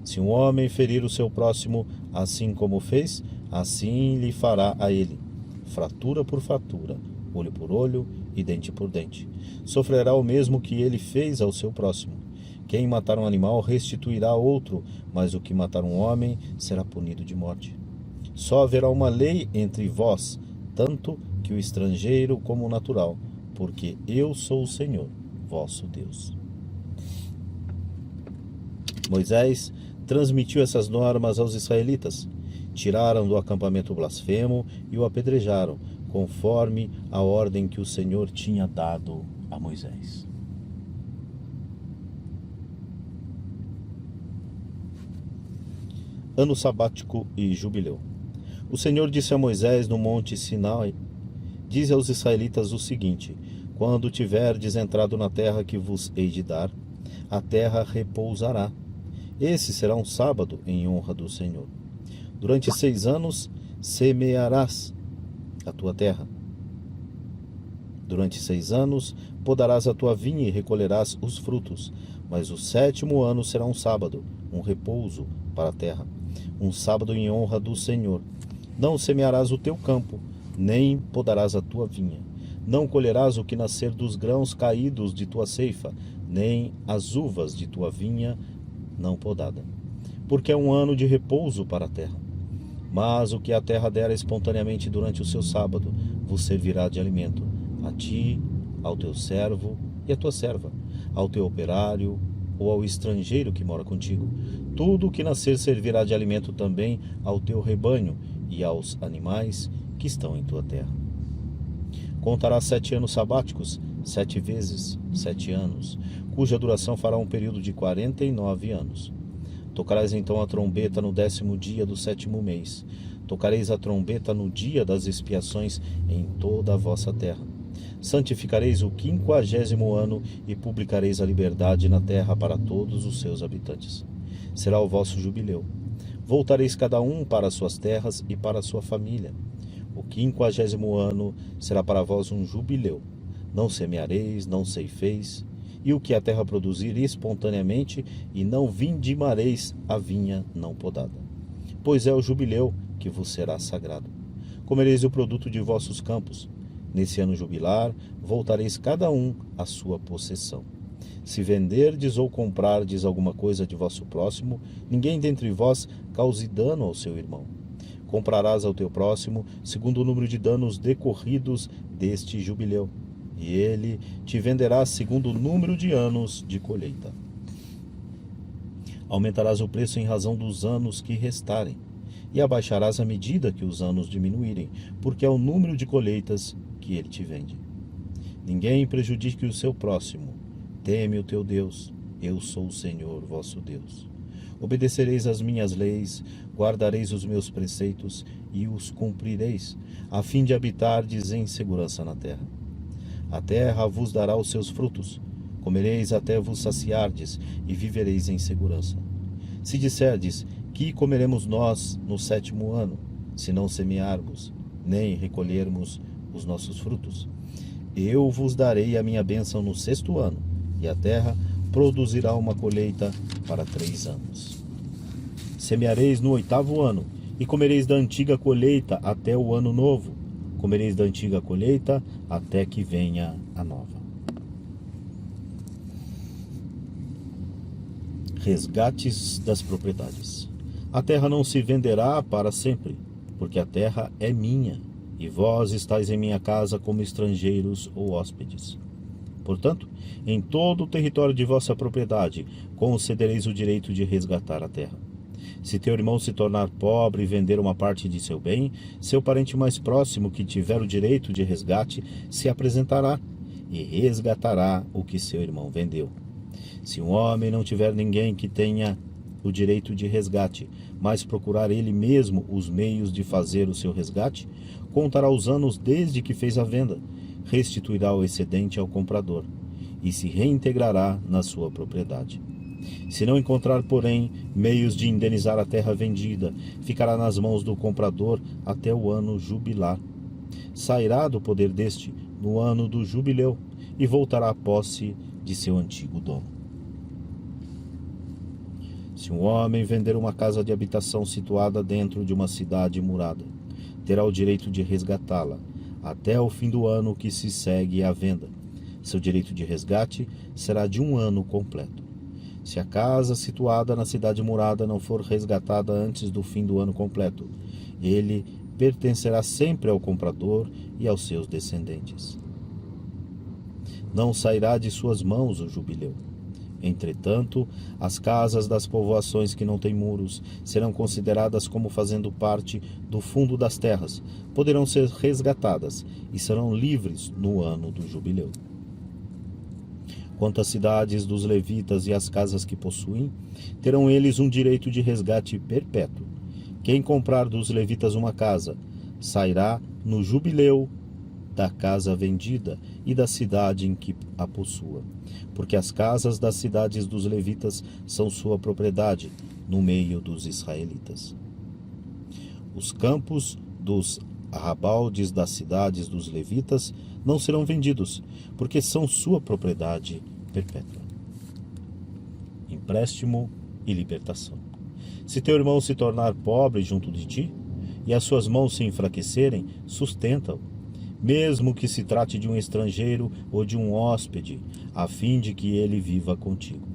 Se um homem ferir o seu próximo, assim como fez, assim lhe fará a ele, fratura por fratura, olho por olho e dente por dente. Sofrerá o mesmo que ele fez ao seu próximo. Quem matar um animal restituirá outro, mas o que matar um homem será punido de morte. Só haverá uma lei entre vós, tanto que o estrangeiro como o natural, porque eu sou o Senhor, vosso Deus. Moisés transmitiu essas normas aos israelitas. Tiraram do acampamento o blasfemo e o apedrejaram, conforme a ordem que o Senhor tinha dado a Moisés. Ano sabático e jubileu. O Senhor disse a Moisés no monte Sinai: dize aos israelitas o seguinte: quando tiverdes entrado na terra que vos hei de dar, a terra repousará. Esse será um sábado em honra do Senhor. Durante 6 anos semearás a tua terra. Durante 6 anos podarás a tua vinha e recolherás os frutos. Mas o 7º ano será um sábado, um repouso para a terra, um sábado em honra do Senhor. Não semearás o teu campo, nem podarás a tua vinha. Não colherás o que nascer dos grãos caídos de tua ceifa, nem as uvas de tua vinha não podada, porque é um ano de repouso para a terra. Mas o que a terra der espontaneamente durante o seu sábado vos servirá de alimento, a ti, ao teu servo e à tua serva, ao teu operário ou ao estrangeiro que mora contigo. Tudo o que nascer servirá de alimento também ao teu rebanho e aos animais que estão em tua terra. Contarás 7 anos sabáticos, 7 vezes 7 anos, cuja duração fará um período de 49 anos. Tocarás então a trombeta no 10º dia do 7º mês. Tocareis a trombeta no dia das expiações em toda a vossa terra. Santificareis o 50º ano e publicareis a liberdade na terra para todos os seus habitantes. Será o vosso jubileu. Voltareis cada um para as suas terras e para a sua família. O 50º ano será para vós um jubileu. Não semeareis, não ceifeis, e o que a terra produzir espontaneamente, e não vindimareis a vinha não podada. Pois é o jubileu que vos será sagrado. Comereis o produto de vossos campos. Nesse ano jubilar, voltareis cada um à sua possessão. Se venderdes ou comprardes alguma coisa de vosso próximo, ninguém dentre vós cause dano ao seu irmão. Comprarás ao teu próximo segundo o número de danos decorridos deste jubileu, e ele te venderá segundo o número de anos de colheita. Aumentarás o preço em razão dos anos que restarem, e abaixarás à medida que os anos diminuírem, porque é o número de colheitas que ele te vende. Ninguém prejudique o seu próximo. Teme o teu Deus, eu sou o Senhor vosso Deus. obedecereis às minhas leis, guardareis os meus preceitos e os cumprireis, a fim de habitardes em segurança na terra. A terra vos dará os seus frutos, comereis até vos saciardes e vivereis em segurança. Se disserdes, que comeremos nós no 7º ano, se não semearmos, nem recolhermos os nossos frutos? Eu vos darei a minha bênção no 6º ano, e a terra produzirá uma colheita para 3 anos. Semeareis no 8º ano, e comereis da antiga colheita até o ano novo. Comereis da antiga colheita até que venha a nova. Resgates das propriedades. A terra não se venderá para sempre, porque a terra é minha, e vós estáis em minha casa como estrangeiros ou hóspedes. Portanto, em todo o território de vossa propriedade, concedereis o direito de resgatar a terra. Se teu irmão se tornar pobre e vender uma parte de seu bem, seu parente mais próximo que tiver o direito de resgate se apresentará e resgatará o que seu irmão vendeu. Se um homem não tiver ninguém que tenha o direito de resgate, mas procurar ele mesmo os meios de fazer o seu resgate, contará os anos desde que fez a venda, restituirá o excedente ao comprador e se reintegrará na sua propriedade. Se não encontrar, porém, meios de indenizar a terra vendida, ficará nas mãos do comprador até o ano jubilar. Sairá do poder deste no ano do jubileu e voltará à posse de seu antigo dono. Se um homem vender uma casa de habitação situada dentro de uma cidade murada, terá o direito de resgatá-la até o fim do ano que se segue à venda. Seu direito de resgate será de 1 ano completo. Se a casa situada na cidade murada não for resgatada antes do fim do ano completo, ele pertencerá sempre ao comprador e aos seus descendentes. Não sairá de suas mãos o jubileu. Entretanto, as casas das povoações que não têm muros serão consideradas como fazendo parte do fundo das terras, poderão ser resgatadas e serão livres no ano do jubileu. Quanto às cidades dos levitas e as casas que possuem, terão eles um direito de resgate perpétuo. Quem comprar dos levitas uma casa, sairá no jubileu da casa vendida e da cidade em que a possua, porque as casas das cidades dos levitas são sua propriedade no meio dos israelitas. Os campos dos arrabaldes das cidades dos levitas não serão vendidos, porque são sua propriedade perpétua. Empréstimo e libertação. Se teu irmão se tornar pobre junto de ti, e as suas mãos se enfraquecerem, sustenta-o, mesmo que se trate de um estrangeiro ou de um hóspede, a fim de que ele viva contigo.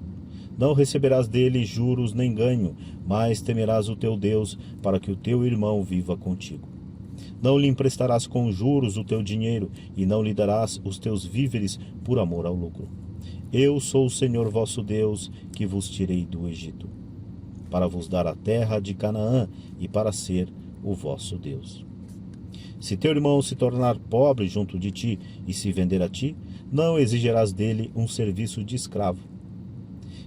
Não receberás dele juros nem ganho, mas temerás o teu Deus, para que o teu irmão viva contigo. Não lhe emprestarás com juros o teu dinheiro, e não lhe darás os teus víveres por amor ao lucro. Eu sou o Senhor vosso Deus, que vos tirei do Egito, para vos dar a terra de Canaã e para ser o vosso Deus. Se teu irmão se tornar pobre junto de ti e se vender a ti, não exigirás dele um serviço de escravo.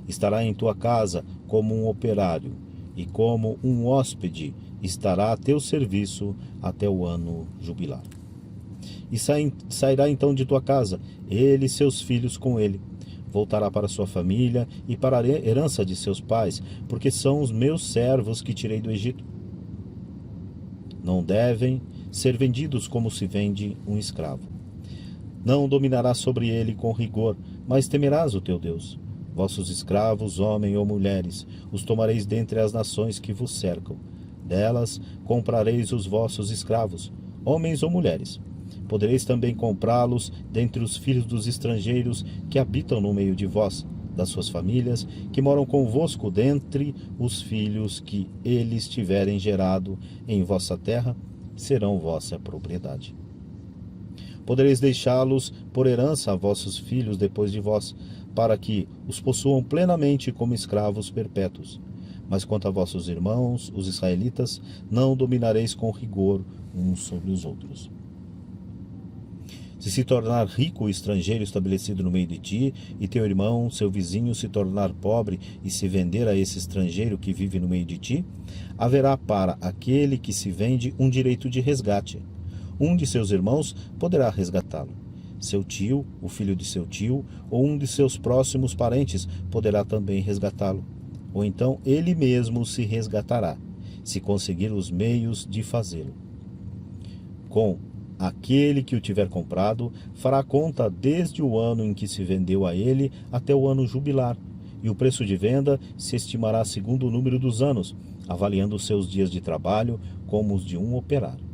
Estará em tua casa como um operário, e como um hóspede estará a teu serviço até o ano jubilar. E sairá então de tua casa, ele e seus filhos com ele. Voltará para sua família e para a herança de seus pais, porque são os meus servos que tirei do Egito. Não devem ser vendidos como se vende um escravo. Não dominarás sobre ele com rigor, mas temerás o teu Deus. Vossos escravos, homens ou mulheres, os tomareis dentre as nações que vos cercam. Delas comprareis os vossos escravos, homens ou mulheres. Podereis também comprá-los dentre os filhos dos estrangeiros que habitam no meio de vós, das suas famílias, que moram convosco dentre os filhos que eles tiverem gerado em vossa terra, serão vossa propriedade. Podereis deixá-los por herança a vossos filhos depois de vós, para que os possuam plenamente como escravos perpétuos. Mas quanto a vossos irmãos, os israelitas, não dominareis com rigor uns sobre os outros. Se tornar rico o estrangeiro estabelecido no meio de ti, e teu irmão, seu vizinho, se tornar pobre e se vender a esse estrangeiro que vive no meio de ti, haverá para aquele que se vende um direito de resgate. Um de seus irmãos poderá resgatá-lo. Seu tio, o filho de seu tio, ou um de seus próximos parentes poderá também resgatá-lo. Ou então ele mesmo se resgatará, se conseguir os meios de fazê-lo. Com aquele que o tiver comprado, fará conta desde o ano em que se vendeu a ele até o ano jubilar, e o preço de venda se estimará segundo o número dos anos, avaliando os seus dias de trabalho como os de um operário.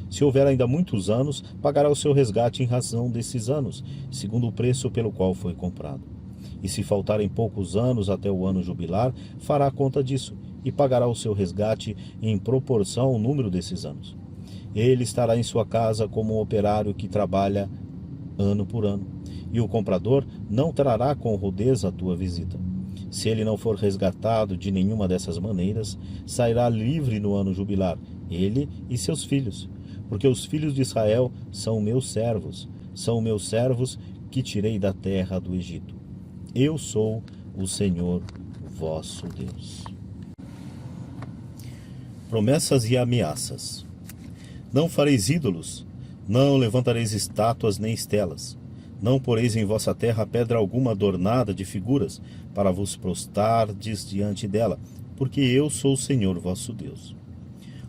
Se houver ainda muitos anos, pagará o seu resgate em razão desses anos, segundo o preço pelo qual foi comprado. E se faltarem poucos anos até o ano jubilar, fará conta disso, e pagará o seu resgate em proporção ao número desses anos. Ele estará em sua casa como um operário que trabalha ano por ano, e o comprador não trará com rudeza a tua visita. Se ele não for resgatado de nenhuma dessas maneiras, sairá livre no ano jubilar, ele e seus filhos, porque os filhos de Israel são meus servos que tirei da terra do Egito. Eu sou o Senhor vosso Deus. Promessas e ameaças. Não fareis ídolos, não levantareis estátuas nem estelas, não poreis em vossa terra pedra alguma adornada de figuras, para vos prostardes diante dela, porque eu sou o Senhor vosso Deus.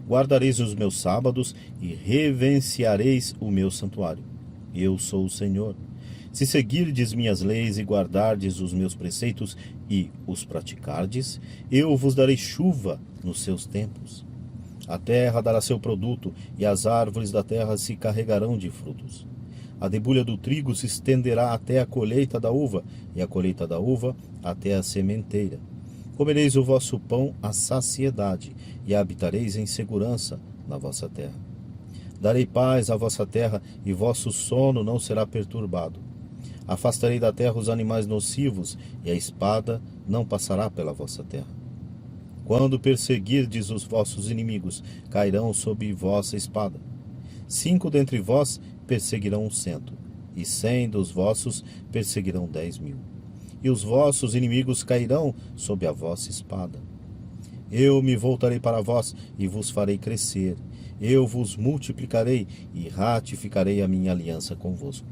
Guardareis os meus sábados e reverenciareis o meu santuário. Eu sou o Senhor. Se seguirdes minhas leis e guardardes os meus preceitos e os praticardes, eu vos darei chuva nos seus tempos. A terra dará seu produto, e as árvores da terra se carregarão de frutos. A debulha do trigo se estenderá até a colheita da uva, e a colheita da uva até a sementeira. Comereis o vosso pão à saciedade, e habitareis em segurança na vossa terra. Darei paz à vossa terra, e vosso sono não será perturbado. Afastarei da terra os animais nocivos, e a espada não passará pela vossa terra. Quando perseguirdes os vossos inimigos, cairão sob vossa espada. 5 dentre vós perseguirão 100, e 100 dos vossos perseguirão 10.000. E os vossos inimigos cairão sob a vossa espada. Eu me voltarei para vós e vos farei crescer. Eu vos multiplicarei e ratificarei a minha aliança convosco.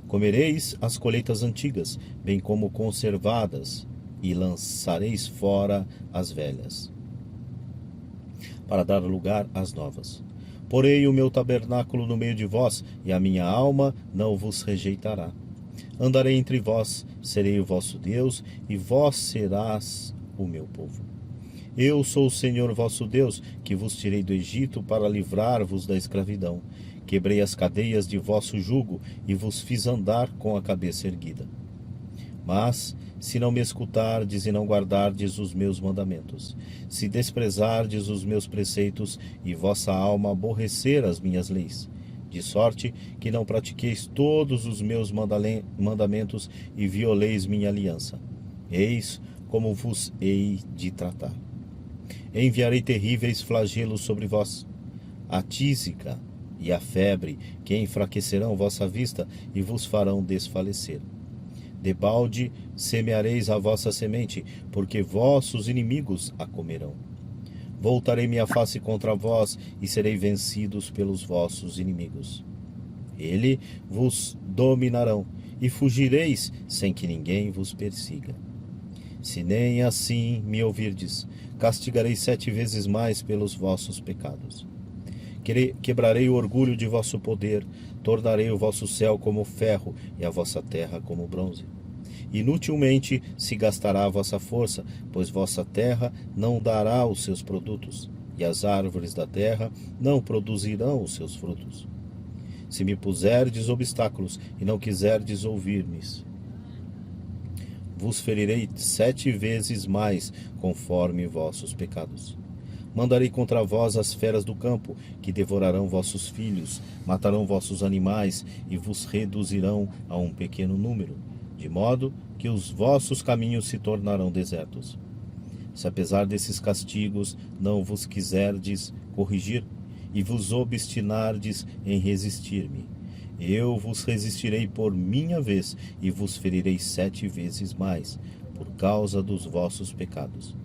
Comereis as colheitas antigas, bem como conservadas, e lançareis fora as velhas, para dar lugar às novas. Porei o meu tabernáculo no meio de vós, e a minha alma não vos rejeitará. Andarei entre vós, serei o vosso Deus, e vós serás o meu povo. Eu sou o Senhor vosso Deus, que vos tirei do Egito para livrar-vos da escravidão. Quebrei as cadeias de vosso jugo, e vos fiz andar com a cabeça erguida. Mas, se não me escutardes e não guardardes os meus mandamentos, se desprezardes os meus preceitos e vossa alma aborrecer as minhas leis, de sorte que não pratiqueis todos os meus mandamentos e violeis minha aliança, eis como vos hei de tratar. Enviarei terríveis flagelos sobre vós, a tísica e a febre, que enfraquecerão vossa vista e vos farão desfalecer. Debalde semeareis a vossa semente, porque vossos inimigos a comerão. Voltarei minha face contra vós, e serei vencidos pelos vossos inimigos. Ele vos dominarão, e fugireis sem que ninguém vos persiga. Se nem assim me ouvirdes, castigarei 7 vezes mais pelos vossos pecados. Quebrarei o orgulho de vosso poder, tornarei o vosso céu como ferro e a vossa terra como bronze. Inutilmente se gastará a vossa força, pois vossa terra não dará os seus produtos, e as árvores da terra não produzirão os seus frutos. Se me puserdes obstáculos e não quiserdes ouvir-me, vos ferirei 7 vezes mais, conforme vossos pecados. Mandarei contra vós as feras do campo, que devorarão vossos filhos, matarão vossos animais e vos reduzirão a um pequeno número, de modo que os vossos caminhos se tornarão desertos. Se apesar desses castigos não vos quiserdes corrigir, e vos obstinardes em resistir-me, Eu vos resistirei por minha vez, e vos ferirei 7 vezes mais, por causa dos vossos pecados.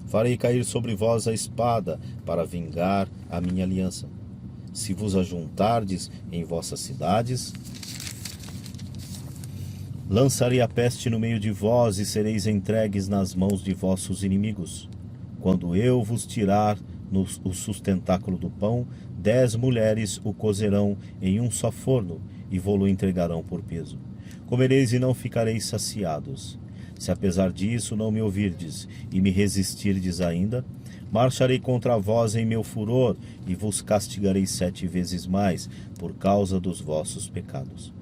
Farei cair sobre vós a espada, para vingar a minha aliança. Se vos ajuntardes em vossas cidades, lançarei a peste no meio de vós, e sereis entregues nas mãos de vossos inimigos. Quando eu vos tirar o sustentáculo do pão, 10 mulheres o cozerão em um só forno, e vô-lo entregarão por peso. Comereis e não ficareis saciados. Se apesar disso não me ouvirdes, e me resistirdes ainda, marcharei contra vós em meu furor, e vos castigarei 7 vezes mais, por causa dos vossos pecados.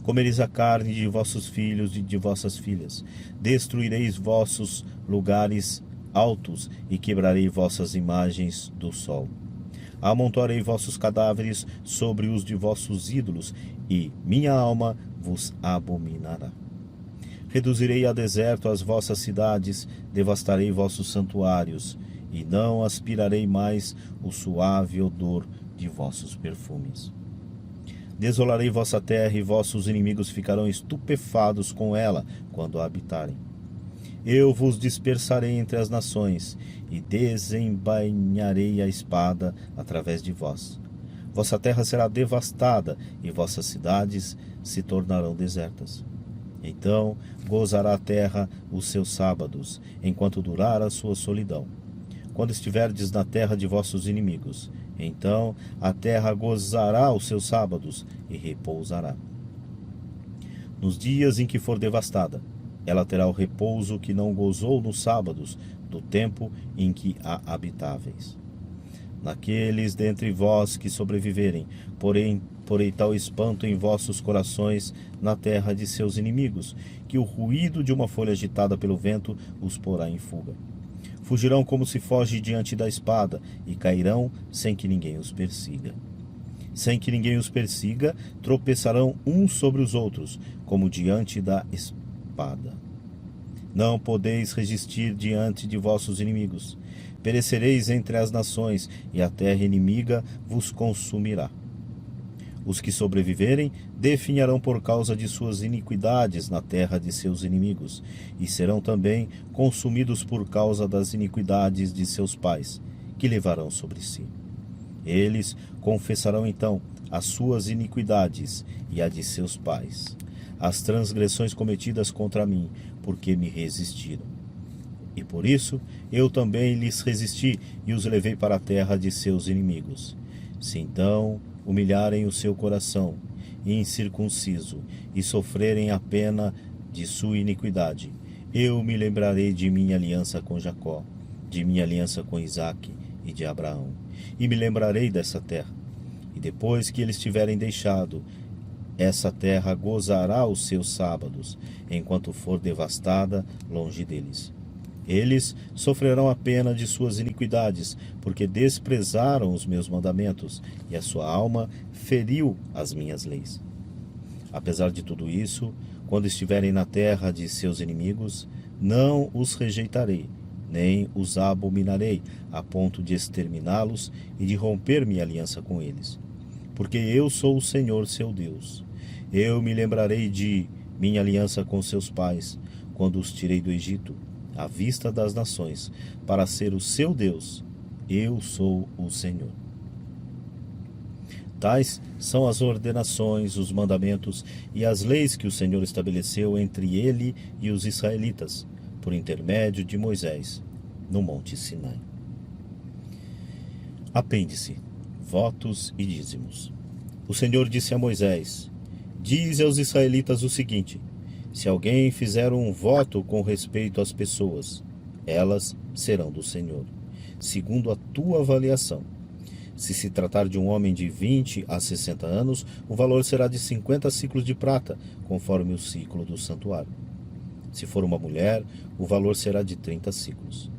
Comereis a carne de vossos filhos e de vossas filhas, destruireis vossos lugares altos, e quebrarei vossas imagens do sol. Amontoarei vossos cadáveres sobre os de vossos ídolos, e minha alma vos abominará. Reduzirei a deserto as vossas cidades, devastarei vossos santuários, e não aspirarei mais o suave odor de vossos perfumes. Desolarei vossa terra, e vossos inimigos ficarão estupefados com ela quando a habitarem. Eu vos dispersarei entre as nações, e desembainharei a espada através de vós. Vossa terra será devastada, e vossas cidades se tornarão desertas. Então gozará a terra os seus sábados, enquanto durar a sua solidão. Quando estiverdes na terra de vossos inimigos, então a terra gozará os seus sábados e repousará. Nos dias em que for devastada, ela terá o repouso que não gozou nos sábados, do tempo em que a habitáveis. Naqueles dentre vós que sobreviverem, porei tal espanto em vossos corações na terra de seus inimigos, que o ruído de uma folha agitada pelo vento os porá em fuga. Fugirão como se foge diante da espada, e cairão sem que ninguém os persiga. Sem que ninguém os persiga, tropeçarão uns sobre os outros, como diante da espada. Não podeis resistir diante de vossos inimigos. Perecereis entre as nações, e a terra inimiga vos consumirá. Os que sobreviverem definharão por causa de suas iniquidades na terra de seus inimigos, e serão também consumidos por causa das iniquidades de seus pais, que levarão sobre si. Eles confessarão então as suas iniquidades e a de seus pais, as transgressões cometidas contra mim, porque me resistiram. E por isso eu também lhes resisti e os levei para a terra de seus inimigos. Se então humilharem o seu coração, incircunciso, e sofrerem a pena de sua iniquidade, eu me lembrarei de minha aliança com Jacó, de minha aliança com Isaque e de Abraão, e me lembrarei dessa terra. E depois que eles tiverem deixado, essa terra gozará os seus sábados, enquanto for devastada longe deles. Eles sofrerão a pena de suas iniquidades, porque desprezaram os meus mandamentos, e a sua alma feriu as minhas leis. Apesar de tudo isso, quando estiverem na terra de seus inimigos, não os rejeitarei, nem os abominarei, a ponto de exterminá-los e de romper minha aliança com eles. Porque eu sou o Senhor seu Deus. Eu me lembrarei de minha aliança com seus pais, quando os tirei do Egito, à vista das nações, para ser o seu Deus. Eu sou o Senhor. Tais são as ordenações, os mandamentos e as leis que o Senhor estabeleceu entre ele e os israelitas, por intermédio de Moisés, no Monte Sinai. Apêndice: Votos e dízimos. O Senhor disse a Moisés: Dize aos israelitas o seguinte: se alguém fizer um voto com respeito às pessoas, elas serão do Senhor, segundo a tua avaliação. Se se tratar de um homem de 20 a 60 anos, o valor será de 50 ciclos de prata, conforme o ciclo do santuário. Se for uma mulher, o valor será de 30 ciclos.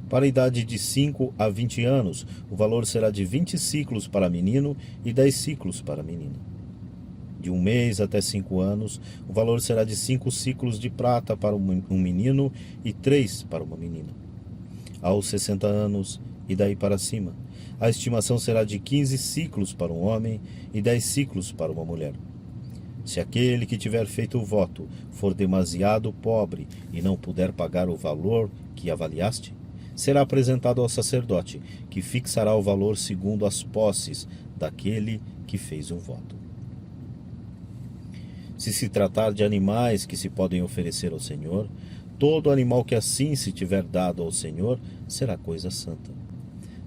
Para a idade de 5 a 20 anos, o valor será de 20 ciclos para menino e 10 ciclos para menina. De 1 mês até 5 anos, o valor será de 5 ciclos de prata para um menino e 3 para uma menina. Aos 60 anos e daí para cima. A estimação será de 15 siclos para um homem e 10 siclos para uma mulher. Se aquele que tiver feito o voto for demasiado pobre e não puder pagar o valor que avaliaste, será apresentado ao sacerdote, que fixará o valor segundo as posses daquele que fez o voto. Se se tratar de animais que se podem oferecer ao Senhor, todo animal que assim se tiver dado ao Senhor será coisa santa.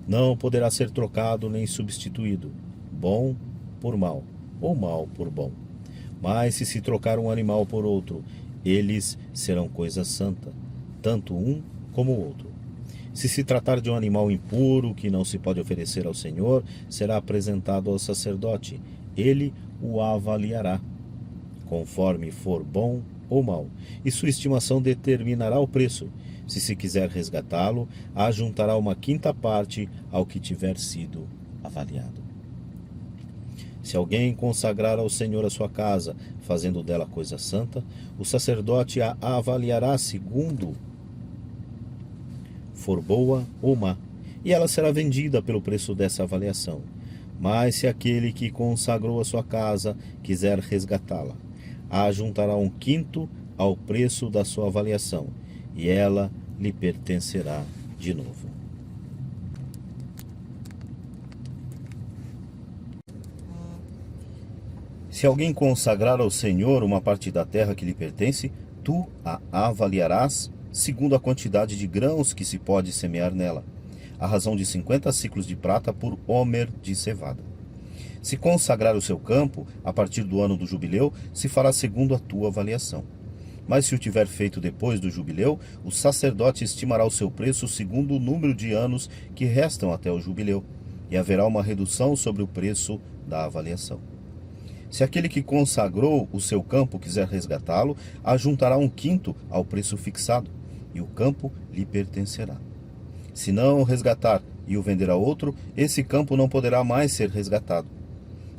Não poderá ser trocado nem substituído, bom por mal, ou mal por bom. Mas se trocar um animal por outro, eles serão coisa santa, tanto um como o outro. Se se tratar de um animal impuro que não se pode oferecer ao Senhor, será apresentado ao sacerdote. Ele o avaliará, conforme for bom ou mau, e sua estimação determinará o preço. Se se quiser resgatá-lo, ajuntará uma quinta parte ao que tiver sido avaliado. Se alguém consagrar ao Senhor a sua casa, fazendo dela coisa santa, o sacerdote a avaliará segundo for boa ou má, e ela será vendida pelo preço dessa avaliação. Mas se aquele que consagrou a sua casa quiser resgatá-la, ajuntará um quinto ao preço da sua avaliação, e ela lhe pertencerá de novo. Se alguém consagrar ao Senhor uma parte da terra que lhe pertence, tu a avaliarás segundo a quantidade de grãos que se pode semear nela, à razão de 50 siclos de prata por homer de cevada. Se consagrar o seu campo, a partir do ano do jubileu, se fará segundo a tua avaliação. Mas se o tiver feito depois do jubileu, o sacerdote estimará o seu preço segundo o número de anos que restam até o jubileu, e haverá uma redução sobre o preço da avaliação. Se aquele que consagrou o seu campo quiser resgatá-lo, ajuntará um quinto ao preço fixado, e o campo lhe pertencerá. Se não o resgatar e o vender a outro, esse campo não poderá mais ser resgatado.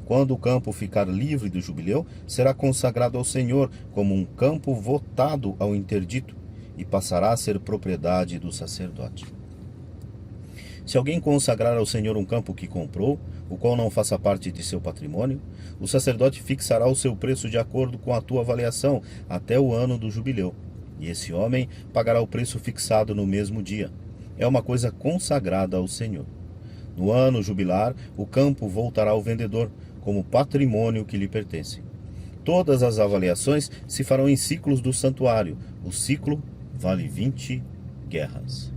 Quando o campo ficar livre do jubileu, será consagrado ao Senhor como um campo votado ao interdito, e passará a ser propriedade do sacerdote. Se alguém consagrar ao Senhor um campo que comprou, o qual não faça parte de seu patrimônio, o sacerdote fixará o seu preço de acordo com a tua avaliação até o ano do jubileu, e esse homem pagará o preço fixado no mesmo dia. É uma coisa consagrada ao Senhor. No ano jubilar, o campo voltará ao vendedor, como patrimônio que lhe pertence. Todas as avaliações se farão em ciclos do santuário. O ciclo vale 20 gueras.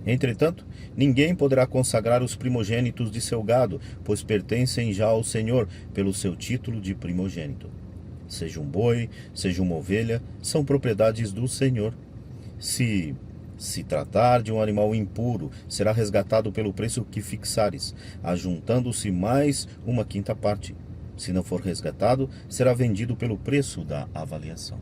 Entretanto, ninguém poderá consagrar os primogênitos de seu gado, pois pertencem já ao Senhor pelo seu título de primogênito. Seja um boi, seja uma ovelha, são propriedades do Senhor. Se tratar de um animal impuro, será resgatado pelo preço que fixares, ajuntando-se mais uma quinta parte. Se não for resgatado, será vendido pelo preço da avaliação.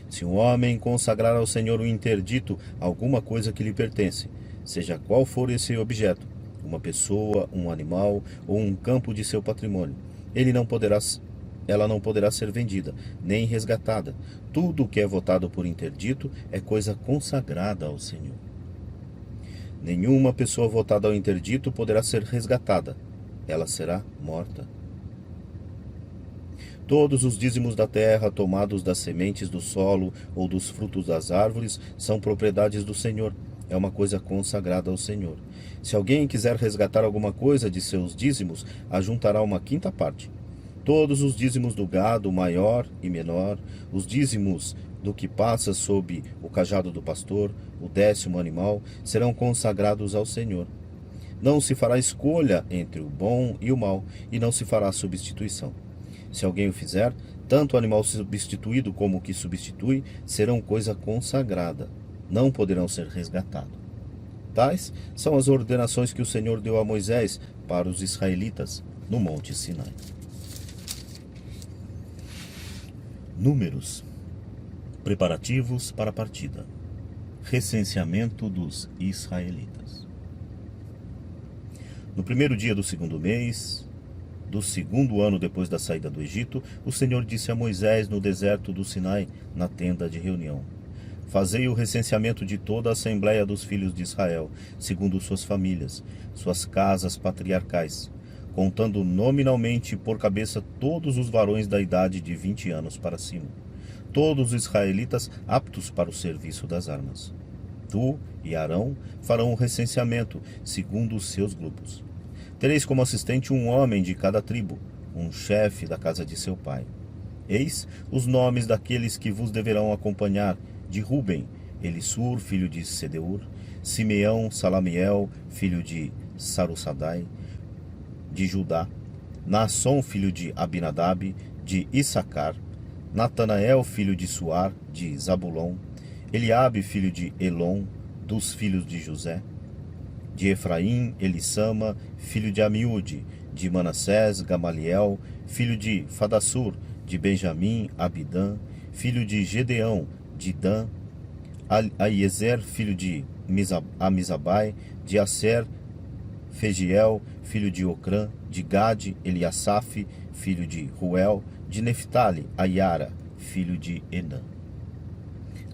Se um homem consagrar ao Senhor um interdito alguma coisa que lhe pertence, seja qual for esse objeto, uma pessoa, um animal ou um campo de seu patrimônio, ela não poderá ser vendida, nem resgatada. Tudo o que é votado por interdito é coisa consagrada ao Senhor. Nenhuma pessoa votada ao interdito poderá ser resgatada. Ela será morta. Todos os dízimos da terra, tomados das sementes do solo ou dos frutos das árvores, são propriedades do Senhor. É uma coisa consagrada ao Senhor. Se alguém quiser resgatar alguma coisa de seus dízimos, ajuntará uma quinta parte. Todos os dízimos do gado, maior e menor, os dízimos do que passa sob o cajado do pastor, o 10º animal, serão consagrados ao Senhor. Não se fará escolha entre o bom e o mau, e não se fará substituição. Se alguém o fizer, tanto o animal substituído como o que substitui serão coisa consagrada, não poderão ser resgatados. Tais são as ordenações que o Senhor deu a Moisés para os israelitas no Monte Sinai. Números. Preparativos para a partida. Recenseamento dos israelitas. No primeiro dia do segundo mês, do segundo ano depois da saída do Egito, o Senhor disse a Moisés no deserto do Sinai, na tenda de reunião: Fazei o recenseamento de toda a Assembleia dos Filhos de Israel, segundo suas famílias, suas casas patriarcais, contando nominalmente por cabeça todos os varões da idade de 20 anos para cima, todos os israelitas aptos para o serviço das armas. Tu e Arão farão o recenseamento, segundo os seus grupos. Tereis como assistente um homem de cada tribo, um chefe da casa de seu pai. Eis os nomes daqueles que vos deverão acompanhar: de Ruben, Elissur, filho de Sedeur; Simeão, Salamiel, filho de Sarussadai; de Judá, Naasson, filho de Abinadab; de Issacar, Natanael, filho de Suar; de Zabulon, Eliabe, filho de Elon, dos filhos de José; de Efraim, Elissama, filho de Amiúde; de Manassés, Gamaliel, filho de Fadassur; de Benjamim, Abidã, filho de Gedeão; de Dan, Aiezer, filho de Amizabai; de Aser, Fegiel, filho de Ocrã; de Gade, Eliasaf, filho de Ruel; de Neftali, Aiara, filho de Enã.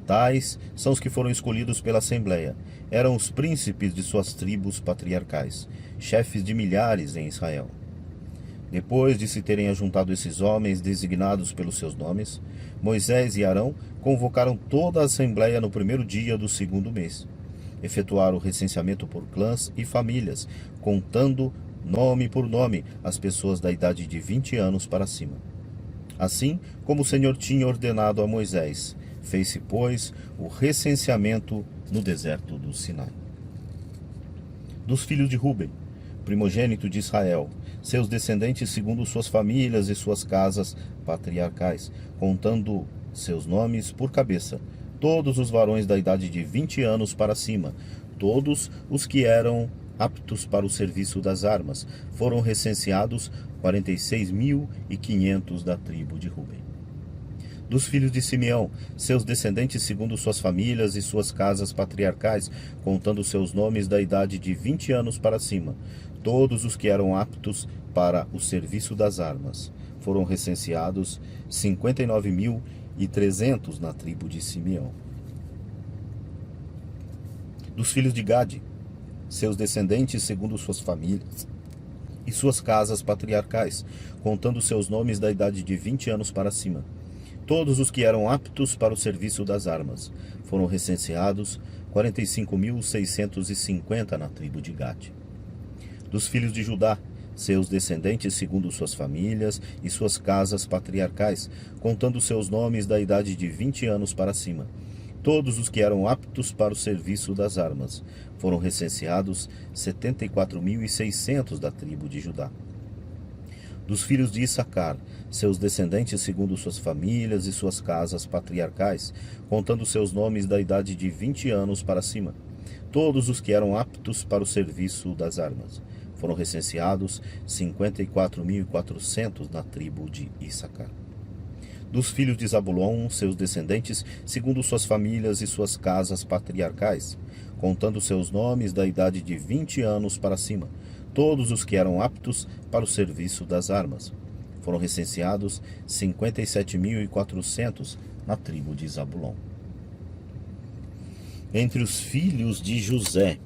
Tais são os que foram escolhidos pela Assembleia. Eram os príncipes de suas tribos patriarcais, chefes de milhares em Israel. Depois de se terem ajuntado esses homens designados pelos seus nomes, Moisés e Arão convocaram toda a Assembleia no primeiro dia do segundo mês. Efetuaram o recenseamento por clãs e famílias, contando nome por nome as pessoas da idade de 20 anos para cima. Assim como o Senhor tinha ordenado a Moisés, fez-se, pois, o recenseamento no deserto do Sinai. Dos filhos de Ruben, primogênito de Israel, seus descendentes segundo suas famílias e suas casas patriarcais, contando seus nomes por cabeça, todos os varões da idade de 20 anos para cima, todos os que eram aptos para o serviço das armas, foram recenseados 46.500 da tribo de Ruben. Dos filhos de Simeão, seus descendentes segundo suas famílias e suas casas patriarcais, contando seus nomes da idade de 20 anos para cima, todos os que eram aptos para o serviço das armas, foram recenseados 59.300 na tribo de Simeão. Dos filhos de Gade, seus descendentes segundo suas famílias e suas casas patriarcais, contando seus nomes da idade de 20 anos para cima, todos os que eram aptos para o serviço das armas, foram recenseados 45.650 na tribo de Gade. Dos filhos de Judá, seus descendentes segundo suas famílias e suas casas patriarcais, contando seus nomes da idade de 20 anos para cima, todos os que eram aptos para o serviço das armas, foram recenseados 74.600 da tribo de Judá. Dos filhos de Issacar, seus descendentes segundo suas famílias e suas casas patriarcais, contando seus nomes da idade de 20 anos para cima, todos os que eram aptos para o serviço das armas, foram recenseados 54.400 na tribo de Issacar. Dos filhos de Zabulon, seus descendentes segundo suas famílias e suas casas patriarcais, contando seus nomes da idade de 20 anos para cima, todos os que eram aptos para o serviço das armas, foram recenseados 57.400 na tribo de Zabulon. Entre os filhos de José,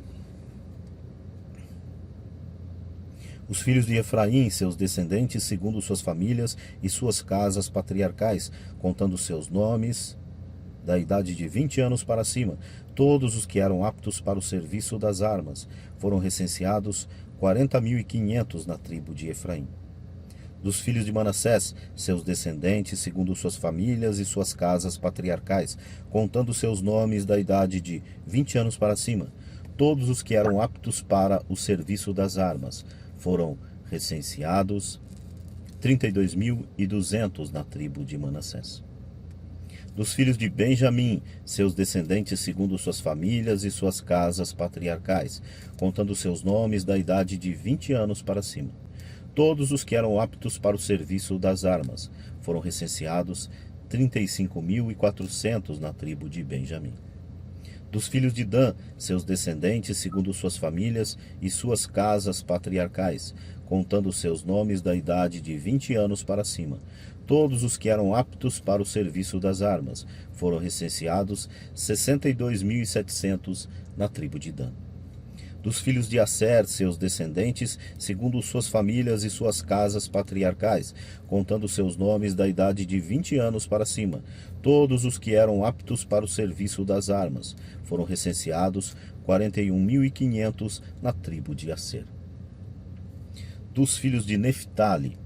os filhos de Efraim, seus descendentes segundo suas famílias e suas casas patriarcais, contando seus nomes da idade de 20 anos para cima, todos os que eram aptos para o serviço das armas, foram recenseados 40.500 na tribo de Efraim. Dos filhos de Manassés, seus descendentes segundo suas famílias e suas casas patriarcais, contando seus nomes da idade de 20 anos para cima, todos os que eram aptos para o serviço das armas, foram recenseados 32.200 na tribo de Manassés. Dos filhos de Benjamim, seus descendentes segundo suas famílias e suas casas patriarcais, contando seus nomes da idade de 20 anos para cima, todos os que eram aptos para o serviço das armas, foram recenseados 35.400 na tribo de Benjamim. Dos filhos de Dan, seus descendentes segundo suas famílias e suas casas patriarcais, contando seus nomes da idade de 20 anos para cima, todos os que eram aptos para o serviço das armas. Foram recenseados 62.700 na tribo de Dan. Dos filhos de Asser, seus descendentes, segundo suas famílias e suas casas patriarcais, contando seus nomes da idade de 20 anos para cima, todos os que eram aptos para o serviço das armas. Foram recenseados 41.500 na tribo de Asser. Dos filhos de Neftali,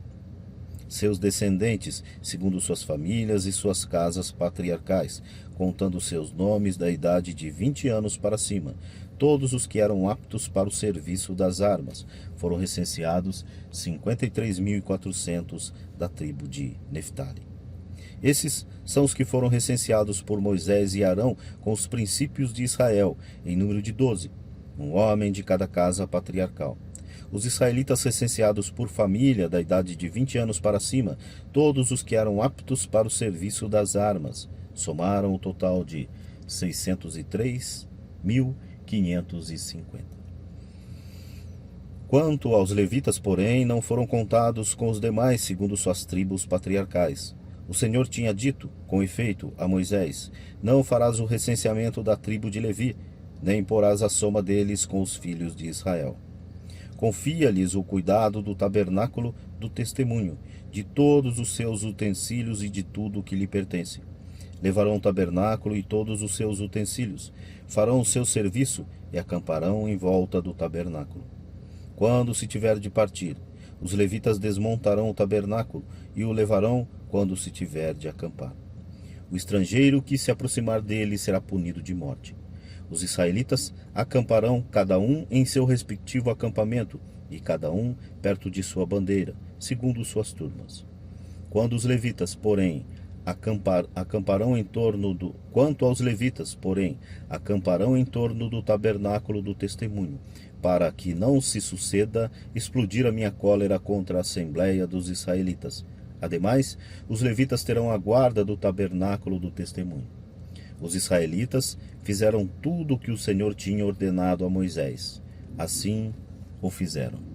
seus descendentes, segundo suas famílias e suas casas patriarcais, contando seus nomes da idade de 20 anos para cima, todos os que eram aptos para o serviço das armas. Foram recenseados 53.400 da tribo de Neftali. Esses são os que foram recenseados por Moisés e Arão com os princípios de Israel, em número de 12, um homem de cada casa patriarcal. Os israelitas recenseados por família da idade de 20 anos para cima, todos os que eram aptos para o serviço das armas, somaram o total de 603.550. Quanto aos levitas, porém, não foram contados com os demais segundo suas tribos patriarcais. O Senhor tinha dito, com efeito, a Moisés: não farás o recenseamento da tribo de Levi, nem porás a soma deles com os filhos de Israel. Confia-lhes o cuidado do tabernáculo do testemunho, de todos os seus utensílios e de tudo o que lhe pertence. Levarão o tabernáculo e todos os seus utensílios, farão o seu serviço e acamparão em volta do tabernáculo. Quando se tiver de partir, os levitas desmontarão o tabernáculo e o levarão quando se tiver de acampar. O estrangeiro que se aproximar dele será punido de morte. Os israelitas acamparão cada um em seu respectivo acampamento, e cada um perto de sua bandeira, segundo suas turmas. Quanto aos levitas, porém, acamparão em torno do tabernáculo do testemunho, para que não se suceda explodir a minha cólera contra a assembleia dos israelitas. Ademais, os levitas terão a guarda do tabernáculo do testemunho. Os israelitas fizeram tudo o que o Senhor tinha ordenado a Moisés. Assim o fizeram.